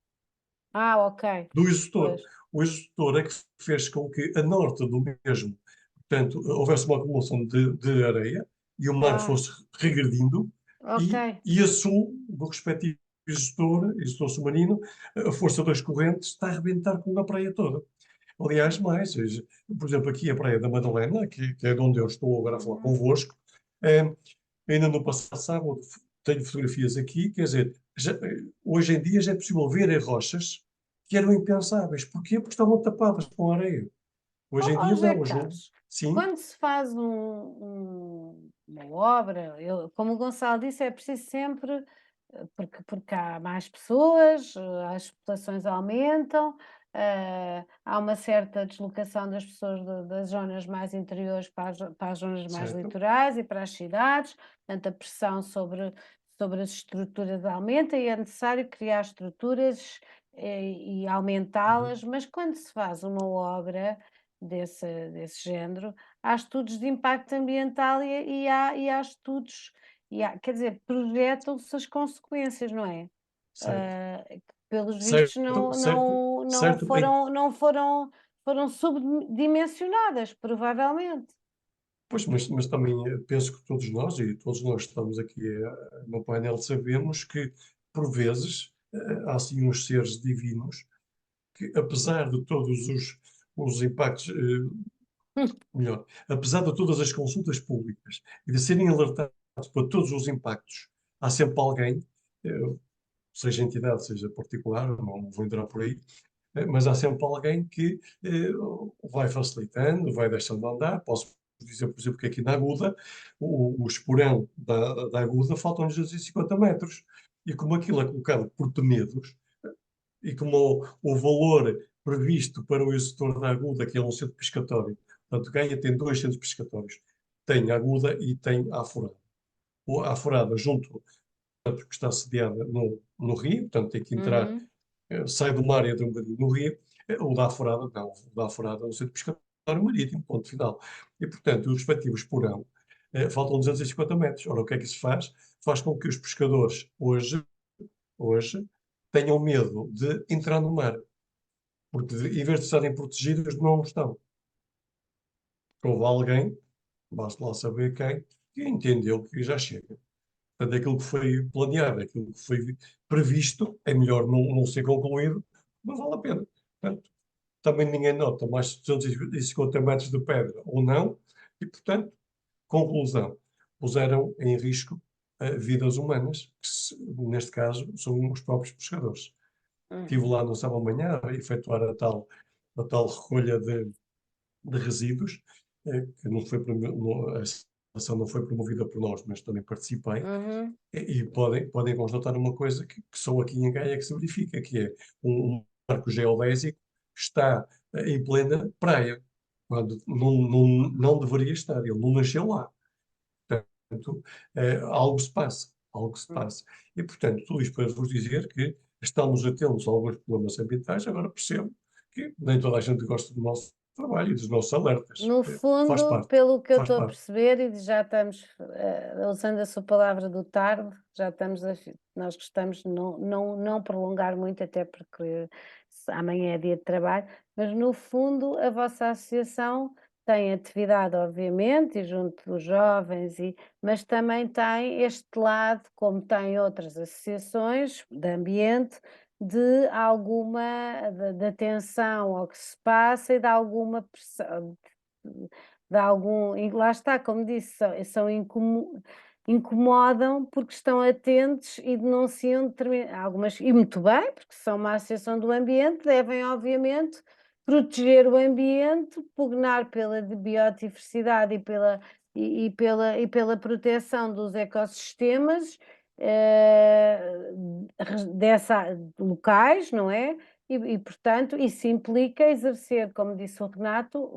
Ah, ok. Do executor. Pois. O executor é que fez com que a norte do mesmo, portanto, houvesse uma acumulação de areia e o mar Ah, fosse regredindo, ok. e a sul do respectivo executor submarino, a força das correntes está a arrebentar com a praia toda. Aliás, mais, por exemplo, aqui a Praia da Madalena, que é de onde eu estou agora a falar Uhum. convosco, ainda no passado sábado tenho fotografias aqui, quer dizer, hoje em dia já é possível ver rochas que eram impensáveis. Porquê? Porque estavam tapadas com areia. Hoje em Ó dia José não, ajuda. Carlos, Sim, quando se faz uma obra, como o Gonçalo disse, é preciso sempre, porque há mais pessoas, as populações aumentam, há uma certa deslocação das pessoas das zonas mais interiores para as zonas mais certo. litorais e para as cidades, portanto a pressão sobre as estruturas aumenta e é necessário criar estruturas e Uhum. aumentá-las, mas quando se faz uma obra desse género, há estudos de impacto ambiental e há estudos, quer dizer, projetam-se as consequências, não é? Certo. Que pelos vistos Certo, certo, certo. foram subdimensionadas, provavelmente. Pois, mas também penso que todos nós, e todos nós que estamos aqui no painel, sabemos que, por vezes, há assim uns seres divinos que, apesar de todos os impactos, melhor, apesar de todas as consultas públicas e de serem alertados para todos os impactos, há sempre alguém, seja entidade, seja particular, não vou entrar por aí, mas há sempre alguém que vai facilitando, vai deixando andar. Posso dizer, por exemplo, que aqui na Aguda, o esporão da Aguda faltam-lhes 250 metros. E como aquilo é colocado por penedos, e como o valor previsto para o executor da Aguda, que é um centro pescatório, portanto, Gaia tem dois centros pescatórios, tem a Aguda e tem a Aforada. A Aforada, junto, portanto, que está sediada no Rio, portanto, tem que entrar, Uhum. sai do mar e entra um bocadinho no Rio. O da Aforada, não, o da Aforada é um centro pescatório marítimo, ponto final. E, portanto, os respectivos porão, faltam 250 metros. Ora, o que é que isso faz? Faz com que os pescadores hoje tenham medo de entrar no mar, porque em vez de estarem protegidos, não estão. Houve alguém, basta lá saber quem, que entendeu que já chega. Portanto, aquilo que foi planeado, aquilo que foi previsto, é melhor não ser concluído, não vale a pena. Portanto, também ninguém nota mais de 250 metros de pedra ou não, e, portanto, conclusão, puseram em risco vidas humanas, neste caso são os próprios pescadores. Hum. Estive lá no sábado de manhã a efetuar a tal a tal recolha de resíduos, que não foi, a ação não foi promovida por nós, mas também participei, Uhum. e podem constatar uma coisa que só aqui em Gaia que se verifica, que é um marco geodésico está em plena praia, quando não deveria estar, ele não nasceu lá. Portanto, algo se passa, algo se passa. E, portanto, tudo isto para vos dizer que estamos atentos a alguns problemas ambientais, agora percebo que nem toda a gente gosta do nosso trabalho e dos nossos alertas. No Faz fundo, parte, pelo que eu faz estou a parte. perceber, e já estamos, usando a sua palavra do tarde, já estamos nós gostamos de não prolongar muito, até porque amanhã é dia de trabalho, mas no fundo a vossa associação tem atividade, obviamente, e junto dos jovens, mas também tem este lado, como tem outras associações de ambiente, de alguma de atenção ao que se passa e de alguma pressão, de algum, e lá está, como disse, incomodam porque estão atentos e denunciam algumas, e muito bem, porque são uma associação do ambiente, devem obviamente proteger o ambiente, pugnar pela biodiversidade e pela proteção dos ecossistemas locais, não é? Portanto, isso implica exercer, como disse o Renato,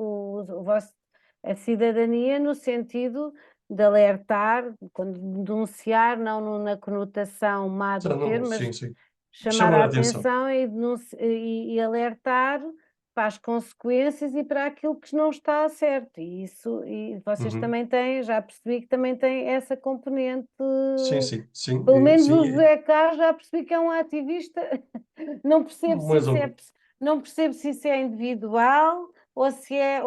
a cidadania no sentido de alertar, quando denunciar, não na conotação má do termo, Sim, mas sim. chamar Chamar a a atenção. atenção e alertar para as consequências e para aquilo que não está certo. E vocês Uhum. também têm, já percebi que também têm essa componente. Sim, sim, sim, Pelo menos o sim, José Carlos já percebi que é um ativista. Não percebo se mais isso ou é, menos. não percebo se isso é individual ou se é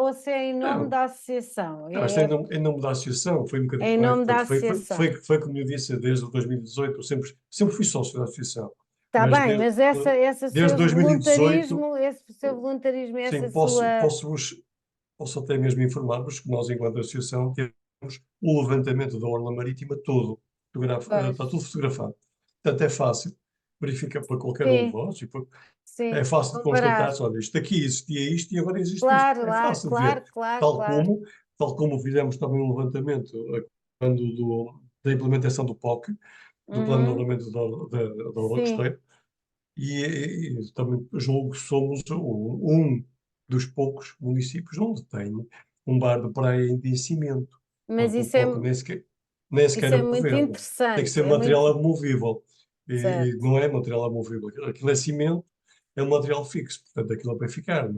em nome Não, da associação. não, isto em nome da associação foi um É bocadinho em mais. nome da Portanto, associação. foi como eu disse, desde o 2018, eu sempre fui sócio da associação, Está mas bem, mas esse desde seu 2018, voluntarismo, essa sim, sua. posso até mesmo informar-vos que nós, enquanto associação, temos o levantamento da orla marítima todo, Pois, está tudo fotografado. Portanto, é fácil, verifica para qualquer um de sim, vós, é sim, fácil de comparar. constatar, olha, isto aqui existia isto e agora existe isto. Claro, É lá, fácil de ver, claro, claro, tal claro. como, tal como fizemos também um levantamento quando da implementação do POC, do Plano de Uhum, Ordenamento da Orla sim, Costeira, e também julgo que somos um dos poucos municípios onde tem um bar de praia em cimento, mas quando o POC nem sequer isso é é muito mover, não é? Tem que interessante, ser é muito material amovível, e certo. não é material amovível, aquilo é cimento, é um material fixo, portanto aquilo é para ficar,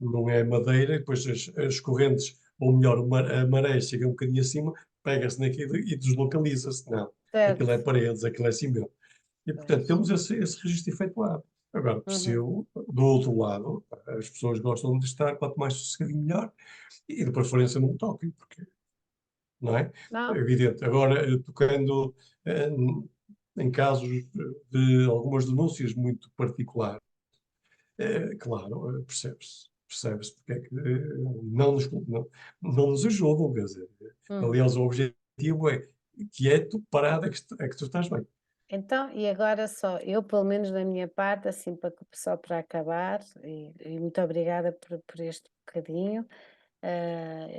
não é madeira, e depois as correntes, ou melhor, a maré chega um bocadinho acima, pega-se naquilo e deslocaliza-se, não, aquilo Certo, é paredes, aquilo é cimento. E, portanto, pois. temos esse registro efetuado. Agora, Uhum. percebo, do outro lado, as pessoas gostam de estar, quanto mais sossegadinho, melhor, e de preferência não me toquem, porque, não é? É Não, evidente. Agora, tocando em casos de algumas denúncias muito particulares, claro, percebe-se porque é que não nos ajudam, quer dizer. uhum. Aliás, o objetivo é quieto, parado, é que tu estás bem. Então, e agora só, eu pelo menos da minha parte, assim, só para acabar, e muito obrigada por este bocadinho,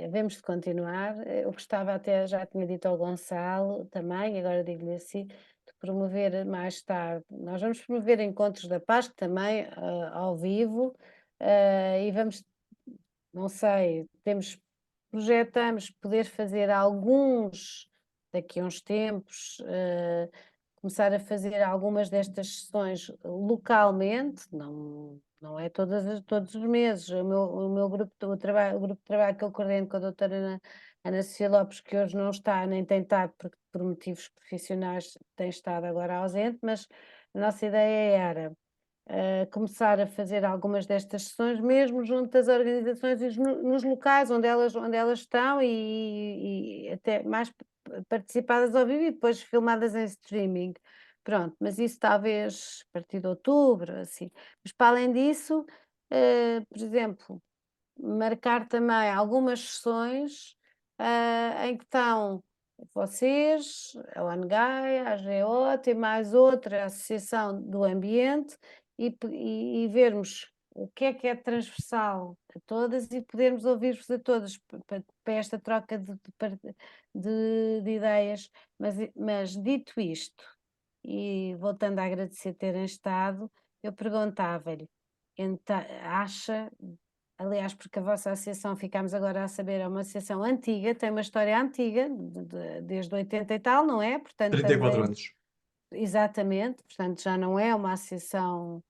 havemos de continuar. Eu gostava até, já tinha dito ao Gonçalo também, agora digo-lhe assim, de promover mais tarde. Nós vamos promover encontros da Paz também, ao vivo, e vamos, não sei, projetamos poder fazer alguns daqui a uns tempos, começar a fazer algumas destas sessões localmente, não é todos os meses. O meu grupo, o grupo de trabalho que eu coordeno com a doutora Ana Cecília Lopes, que hoje não está, nem tem estado, porque por motivos profissionais tem estado agora ausente, mas a nossa ideia era começar a fazer algumas destas sessões, mesmo junto das organizações e nos locais onde elas estão e até mais participadas ao vivo e depois filmadas em streaming. Pronto, mas isso talvez a partir de outubro, assim. Mas para além disso, por exemplo, marcar também algumas sessões em que estão vocês, a ONGAI, a AGEOT e mais outra associação do ambiente e vermos o que é transversal a todas e podermos ouvir-vos a todos para esta troca de ideias. Mas dito isto, e voltando a agradecer terem estado, eu perguntava-lhe, acha, aliás, porque a vossa associação, ficámos agora a saber, é uma associação antiga, tem uma história antiga, desde 80 e tal, não é? Portanto, 34 anos. exatamente, portanto já não é uma associação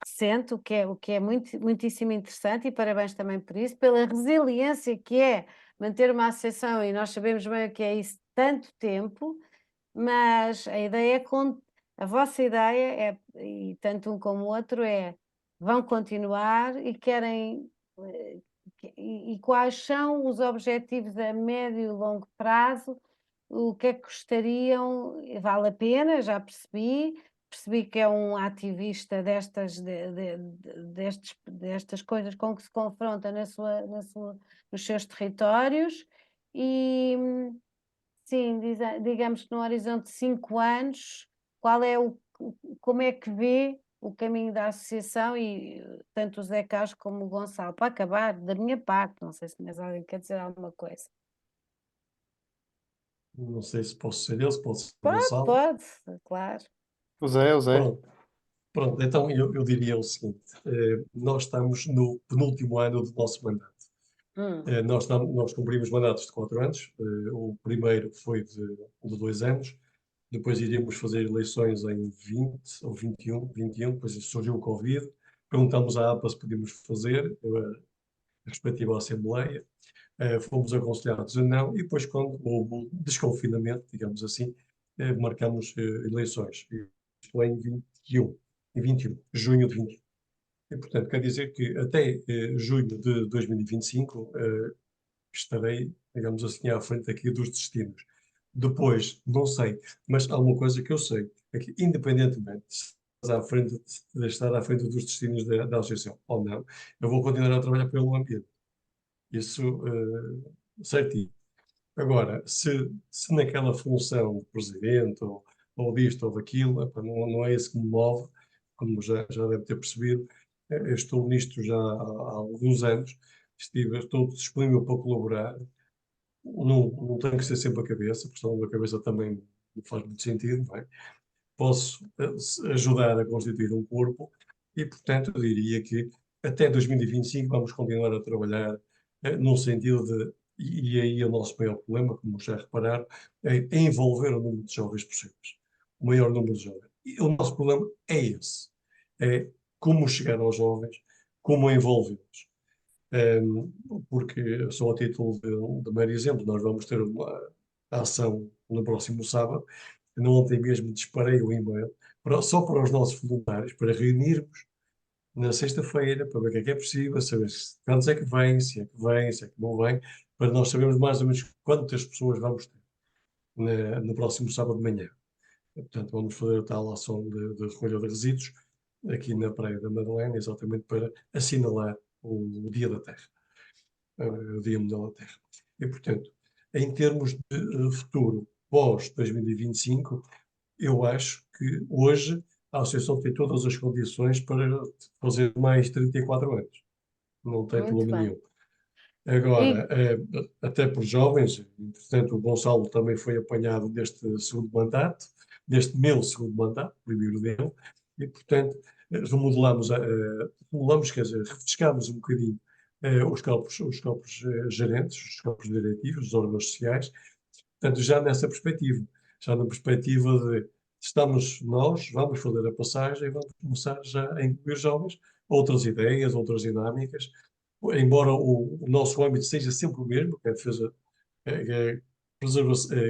recente, o que é muitíssimo interessante, e parabéns também por isso, pela resiliência que é manter uma associação, e nós sabemos bem o que é isso tanto tempo, mas a ideia a vossa ideia é, e tanto um como o outro, é vão continuar e querem e quais são os objetivos a médio e longo prazo, o que é que gostariam, vale a pena, já percebi que é um ativista destas coisas com que se confronta nos seus territórios e sim, digamos que no horizonte de 5 anos, como é que vê o caminho da associação e tanto o Zé Carlos como o Gonçalo, para acabar, da minha parte, não sei se mais alguém quer dizer alguma coisa. Não sei se posso ser eu, se posso ser o Pode, Gonçalo. pode, claro. O Zé. Pronto, pronto. Então eu diria o seguinte: nós estamos no penúltimo ano do nosso mandato. Nós cumprimos mandatos de 4 anos. O primeiro foi de 2 anos. Depois iríamos fazer eleições em 20 ou 21, depois surgiu o Covid. Perguntamos à APA se podíamos fazer a respectiva Assembleia. Fomos aconselhados a não, e depois, quando houve o desconfinamento, digamos assim, marcamos eleições. Isto é em 21, junho de 21. E, portanto, quer dizer que até junho de 2025 estarei, digamos assim, à frente aqui dos destinos. Depois, não sei, mas há uma coisa que eu sei, é que independentemente de estar à frente dos destinos da associação ou não, eu vou continuar a trabalhar pelo ambiente. Isso, certinho. Agora, se naquela função de presidente ou disto ou daquilo, epá, não é isso que me move, como já deve ter percebido, eu estou nisto já há alguns anos, estou disponível para colaborar, não tenho que ser sempre a cabeça, porque senão a cabeça também não faz muito sentido, não é? Posso ajudar a constituir um corpo e, portanto, eu diria que até 2025 vamos continuar a trabalhar no sentido de, e aí é o nosso maior problema, como já repararam, é envolver o número de jovens possíveis, o maior número de jovens. E o nosso problema é esse, é como chegar aos jovens, como envolvê-los. Porque, só a título de mero exemplo, nós vamos ter uma ação no próximo sábado. Eu ontem mesmo disparei o e-mail só para os nossos voluntários, para reunirmos na sexta-feira, para ver o que é possível, saber quantos é que vêm, se é que vêm, se é que não vêm, para nós sabermos mais ou menos quantas pessoas vamos ter no próximo sábado de manhã. Portanto, vamos fazer a tal ação de recolha de resíduos aqui na Praia da Madalena, exatamente para assinalar o Dia da Terra, o Dia Mundial da Terra. E, portanto, em termos de futuro pós-2025, eu acho que hoje a Associação tem todas as condições para fazer mais 34 anos. Não tem Muito problema bem. nenhum. Agora, E até por jovens, entretanto, o Gonçalo também foi apanhado deste segundo mandato, deste meu segundo mandato, primeiro dele, e, portanto, remodelamos, quer dizer, refrescamos um bocadinho os corpos gerentes, os corpos diretivos, os órgãos sociais, portanto, já nessa perspectiva, já na perspectiva de estamos nós, vamos fazer a passagem, vamos começar já a incluir jovens, outras ideias, outras dinâmicas, embora o nosso âmbito seja sempre o mesmo, que é a defesa,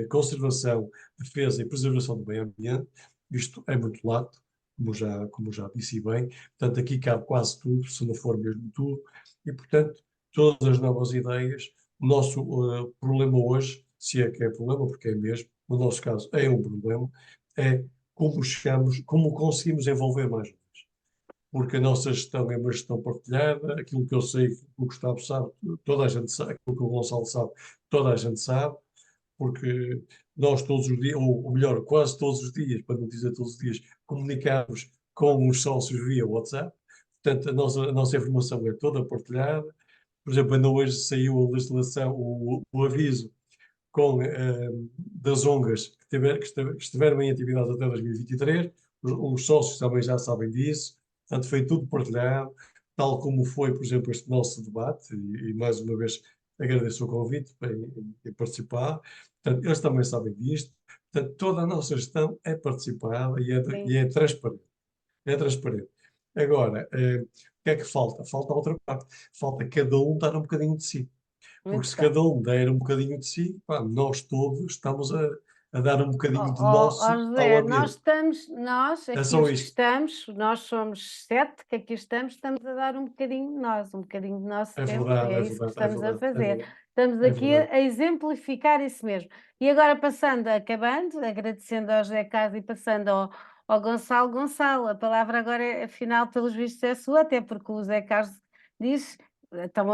conservação, defesa e preservação do meio ambiente, isto é muito lato, como já disse bem, portanto aqui cabe quase tudo, se não for mesmo tudo, e portanto todas as novas ideias, o nosso problema hoje, se é que é problema, porque é mesmo, no nosso caso é um problema, é como conseguimos envolver mais jovens, porque a nossa gestão é uma gestão partilhada, aquilo que eu sei, o Gustavo sabe, toda a gente sabe, aquilo que o Gonçalo sabe, toda a gente sabe, porque nós todos os dias, ou melhor, quase todos os dias, para não dizer todos os dias, comunicamos com os sócios via WhatsApp, Portanto, a nossa informação é toda partilhada. Por exemplo, ainda hoje saiu a legislação, o aviso das ONGs que estiveram em atividade até 2023. Os sócios também já sabem disso. Portanto, foi tudo partilhado, tal como foi, por exemplo, este nosso debate. E mais uma vez agradeço o convite em participar. Portanto, eles também sabem disto. Portanto, toda a nossa gestão é participada Sim. e é transparente. É transparente. Agora, o que é que falta? Falta outra parte. Falta cada um dar um bocadinho de si. Porque Muito se bem. cada um der um bocadinho de si, pá, nós todos estamos a dar um bocadinho de Ó nosso ao José, ambiente. nós É aqui só os que isto. estamos, nós somos 7 que aqui estamos a dar um bocadinho de nós, um bocadinho do nosso É tempo, verdade, é é isso que verdade, é estamos a verdade, é fazer. verdade. Estamos É aqui verdade. a exemplificar isso mesmo. E agora acabando, agradecendo ao José Carlos e passando ao Gonçalo. Gonçalo, a palavra agora, afinal, pelos vistos, é sua, até porque o José Carlos diz, estão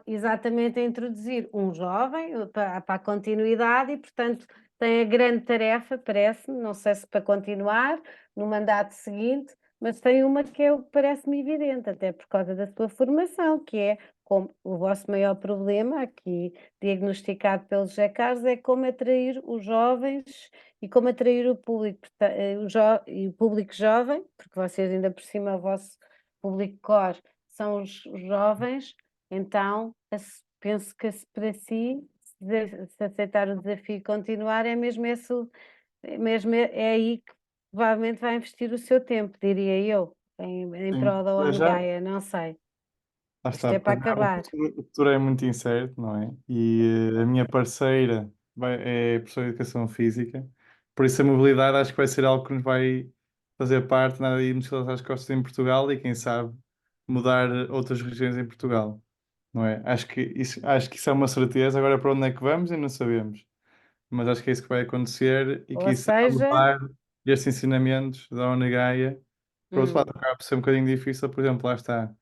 exatamente a introduzir um jovem para a continuidade e, portanto, tem a grande tarefa, parece-me, não sei se para continuar no mandato seguinte, mas tem uma que parece-me evidente, até por causa da sua formação, que é como o vosso maior problema, aqui diagnosticado pelo José Carlos, é como atrair os jovens e como atrair o público, e o público jovem, porque vocês ainda por cima, o vosso público core são os jovens, então penso que para si se aceitar o desafio e continuar, é mesmo esse, é aí que provavelmente vai investir o seu tempo, diria eu, em Sim, prol da para ONU já, Gaia, não sei. lá Isto está, é para para já acabar. o futuro é muito incerto, não é? E a minha parceira é professora de Educação Física, por isso a mobilidade acho que vai ser algo que nos vai fazer parte na área de mochila às costas em Portugal e quem sabe mudar outras regiões em Portugal, não é? Acho que isso é uma certeza, agora para onde é que vamos e não sabemos, mas acho que é isso que vai acontecer e que Ou isso é seja, levar estes ensinamentos da ONU Gaia. Por outro lado, hum, acaba por ser um bocadinho difícil, por exemplo, lá está.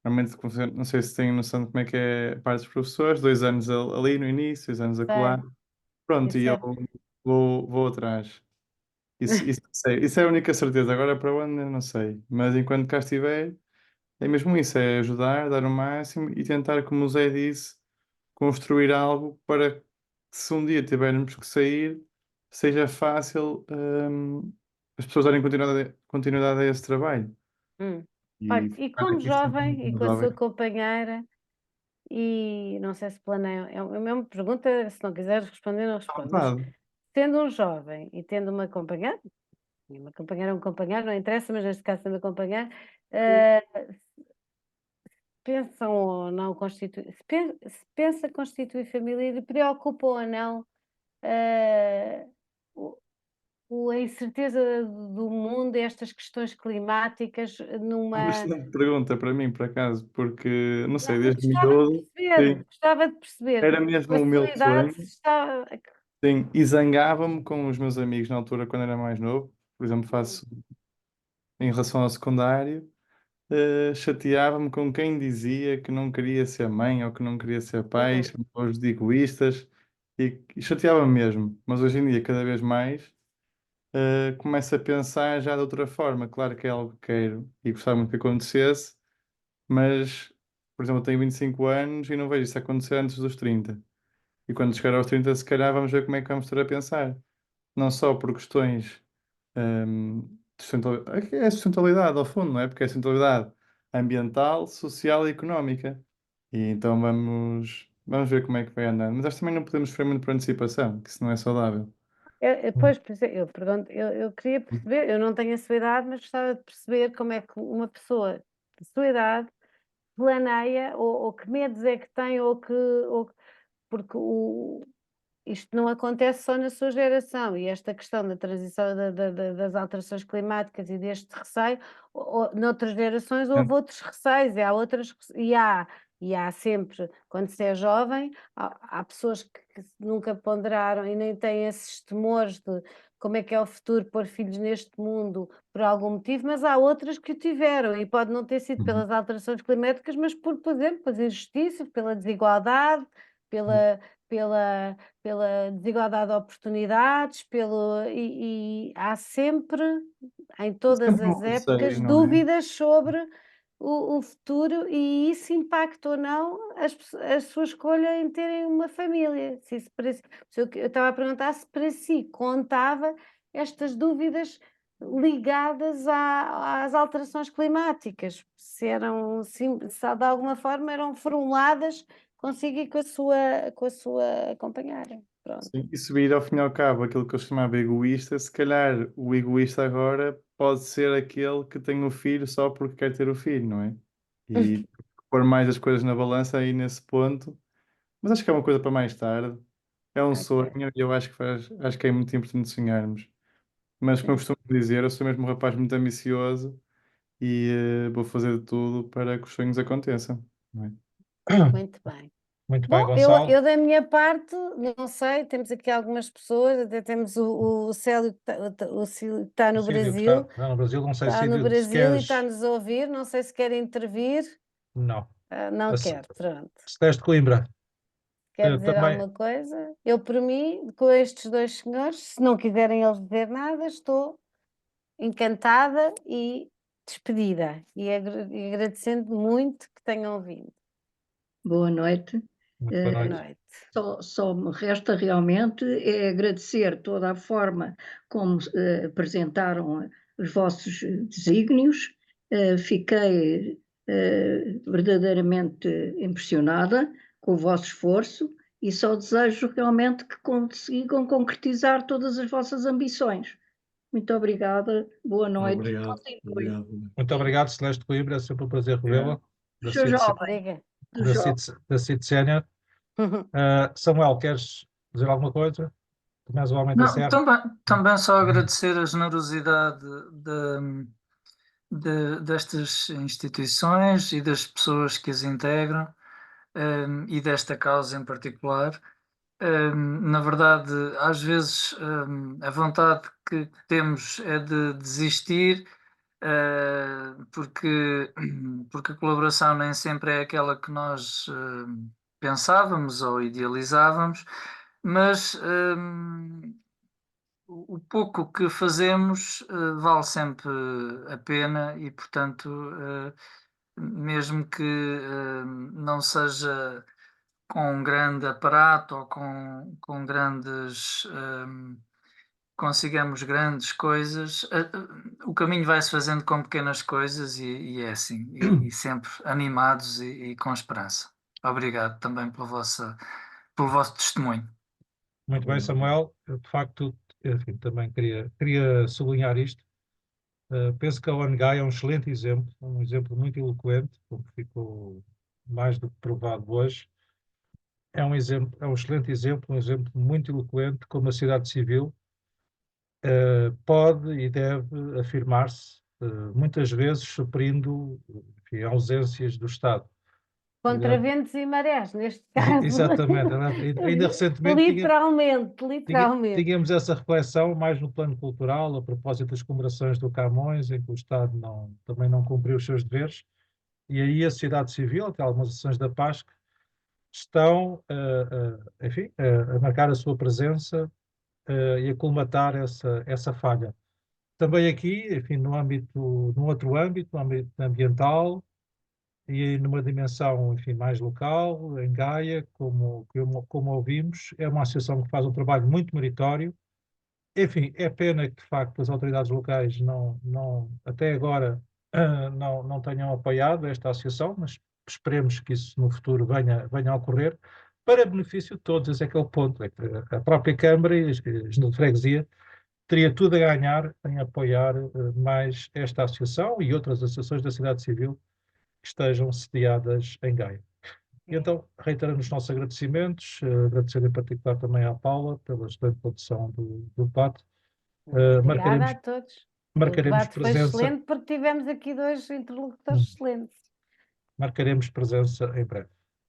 Normalmente, não sei se têm noção de como é que é a parte dos professores, 2 anos ali no início, 2 anos sei, acolá. Pronto, e isso eu é. vou atrás. Isso, sei, isso é a única certeza. Agora para onde, eu não sei. Mas enquanto cá estiver, é mesmo isso, é ajudar, dar o máximo e tentar, como o Zé disse, construir algo para que se um dia tivermos que sair, seja fácil, as pessoas darem continuidade a esse trabalho. Hum. Olha, E e focar como aqui sempre jovem e no com a sua jovem. companheira, e não sei se planeia, é a mesma pergunta, se não quiseres responder, não À respondo, mas vontade. sendo um jovem e tendo uma companheira ou um companheiro, não interessa, mas neste caso sendo acompanhar, eh, pensam ou não constituir, se pensa constituir família e lhe preocupa ou não eh, o- a incerteza do mundo, estas questões climáticas É uma numa. excelente pergunta para mim, por acaso, porque, não sei, Não, desde miúdo, sim, gostava de perceber era com a mesmo o sua meu idade sonho, se está. sim, e zangava-me com os meus amigos na altura, quando era mais novo, por exemplo, faço em relação ao secundário, chateava-me com quem dizia que não queria ser mãe ou que não queria ser pai, Uhum, chamava os de egoístas, e chateava-me mesmo, mas hoje em dia, cada vez mais, começo a pensar já de outra forma, claro que é algo que quero e gostava muito que acontecesse, mas, por exemplo, eu tenho 25 anos e não vejo isso acontecer antes dos 30. E quando chegar aos 30, se calhar vamos ver como é que vamos estar a pensar. Não só por questões de sustentabilidade, é sustentabilidade ao fundo, não é? Porque é sustentabilidade ambiental, social e económica. E então vamos ver como é que vai andar. Mas acho que também não podemos sofrer muito por antecipação, que isso não é saudável. Pois, por isso eu pergunto, eu queria perceber, eu não tenho a sua idade, mas gostava de perceber como é que uma pessoa de sua idade planeia, ou que medos é que tem, porque isto não acontece só na sua geração, e esta questão da transição das alterações climáticas e deste receio, noutras gerações É. houve outros receios, e há sempre, quando se é jovem, há pessoas que nunca ponderaram e nem têm esses temores de como é que é o futuro pôr filhos neste mundo por algum motivo, mas há outras que o tiveram, e pode não ter sido Uhum. pelas alterações climáticas, mas por exemplo, pelas injustiças, pela desigualdade, pela, pela pela desigualdade de oportunidades, e há sempre, em É todas sempre um as épocas, receio, não é? dúvidas sobre o futuro e isso impacta ou não a sua escolha em terem uma família. Se isso para si, eu estava a perguntar se para si contava estas dúvidas ligadas às alterações climáticas, se eram, se de alguma forma eram formuladas consigo e com a sua companheira. Pronto. Sim, e subir ao fim e ao cabo aquilo que eu chamava egoísta, se calhar o egoísta agora pode ser aquele que tem o filho só porque quer ter o filho, não é? E pôr mais as coisas na balança aí nesse ponto. Mas acho que é uma coisa para mais tarde. É um Ok. sonho e eu acho que é muito importante sonharmos. Mas como eu costumo dizer, eu sou mesmo um rapaz muito ambicioso e vou fazer de tudo para que os sonhos aconteçam, não é? Muito bem. Muito bem, Bom, Gonçalo. eu da minha parte, não sei, temos aqui algumas pessoas, até temos o Célio o Cílio que está no Cílio, que Brasil, está no Brasil, não sei, está no Cílio, se Brasil e queres... está-nos a ouvir, não sei se quer intervir. Não. Não A quer, pronto. Celeste Coimbra, Quer dizer também... alguma coisa? Eu, por mim, com estes dois senhores, se não quiserem eles dizer nada, estou encantada e despedida. E agradecendo muito que tenham vindo. Boa noite. Muito boa Boa noite. noite. Só me resta realmente agradecer toda a forma como apresentaram os vossos desígnios. Fiquei verdadeiramente impressionada com o vosso esforço e só desejo realmente que consigam concretizar todas as vossas ambições. Muito obrigada, boa noite. Obrigado. Continuem. Obrigado. Muito obrigado, Celeste Coimbra, é sempre um prazer revê-la. Da Sou CIT jovem, Obrigada. do jovem. da CIT Sénior. Samuel, queres dizer alguma coisa? Mais o Homem da Não, Serra? também só agradecer a generosidade destas instituições e das pessoas que as integram, e desta causa em particular. Na verdade, às vezes, a vontade que temos é de desistir, porque a colaboração nem sempre é aquela que nós pensávamos ou idealizávamos, mas o pouco que fazemos vale sempre a pena e, portanto, mesmo que não seja com um grande aparato ou com grandes consigamos grandes coisas, o caminho vai-se fazendo com pequenas coisas e é assim, e sempre animados e com esperança. Obrigado também pelo vosso testemunho. Muito bem, Samuel. Eu, de facto, enfim, também queria sublinhar isto. Penso que a ONGAI é um exemplo muito eloquente, como ficou mais do que provado hoje. É um excelente exemplo, um exemplo muito eloquente, como a sociedade civil pode e deve afirmar-se, muitas vezes suprindo, enfim, ausências do Estado. Contra ventos e marés, neste caso. Exatamente. Ainda recentemente Literalmente. tínhamos essa reflexão mais no plano cultural, a propósito das comemorações do Camões, em que o Estado também não cumpriu os seus deveres, e aí a sociedade civil, até algumas ações da PASC, estão, enfim, a marcar a sua presença e a colmatar essa falha. Também aqui, enfim, num outro âmbito, no âmbito ambiental, e numa dimensão, enfim, mais local, em Gaia, como ouvimos, é uma associação que faz um trabalho muito meritório. Enfim, é pena que, de facto, as autoridades locais até agora, não tenham apoiado esta associação, mas esperemos que isso no futuro venha a ocorrer, para benefício de todos. Esse é que é o ponto. É que a própria Câmara e a Junta de Freguesia teria tudo a ganhar em apoiar mais esta associação e outras associações da sociedade civil que estejam sediadas em Gaia. E então, reiteramos os nossos agradecimentos, agradecer em particular também à Paula pela excelente condução do debate. Obrigada a todos. O Marcaremos debate foi presença, excelente porque tivemos aqui dois interlocutores excelentes. marcaremos presença em breve.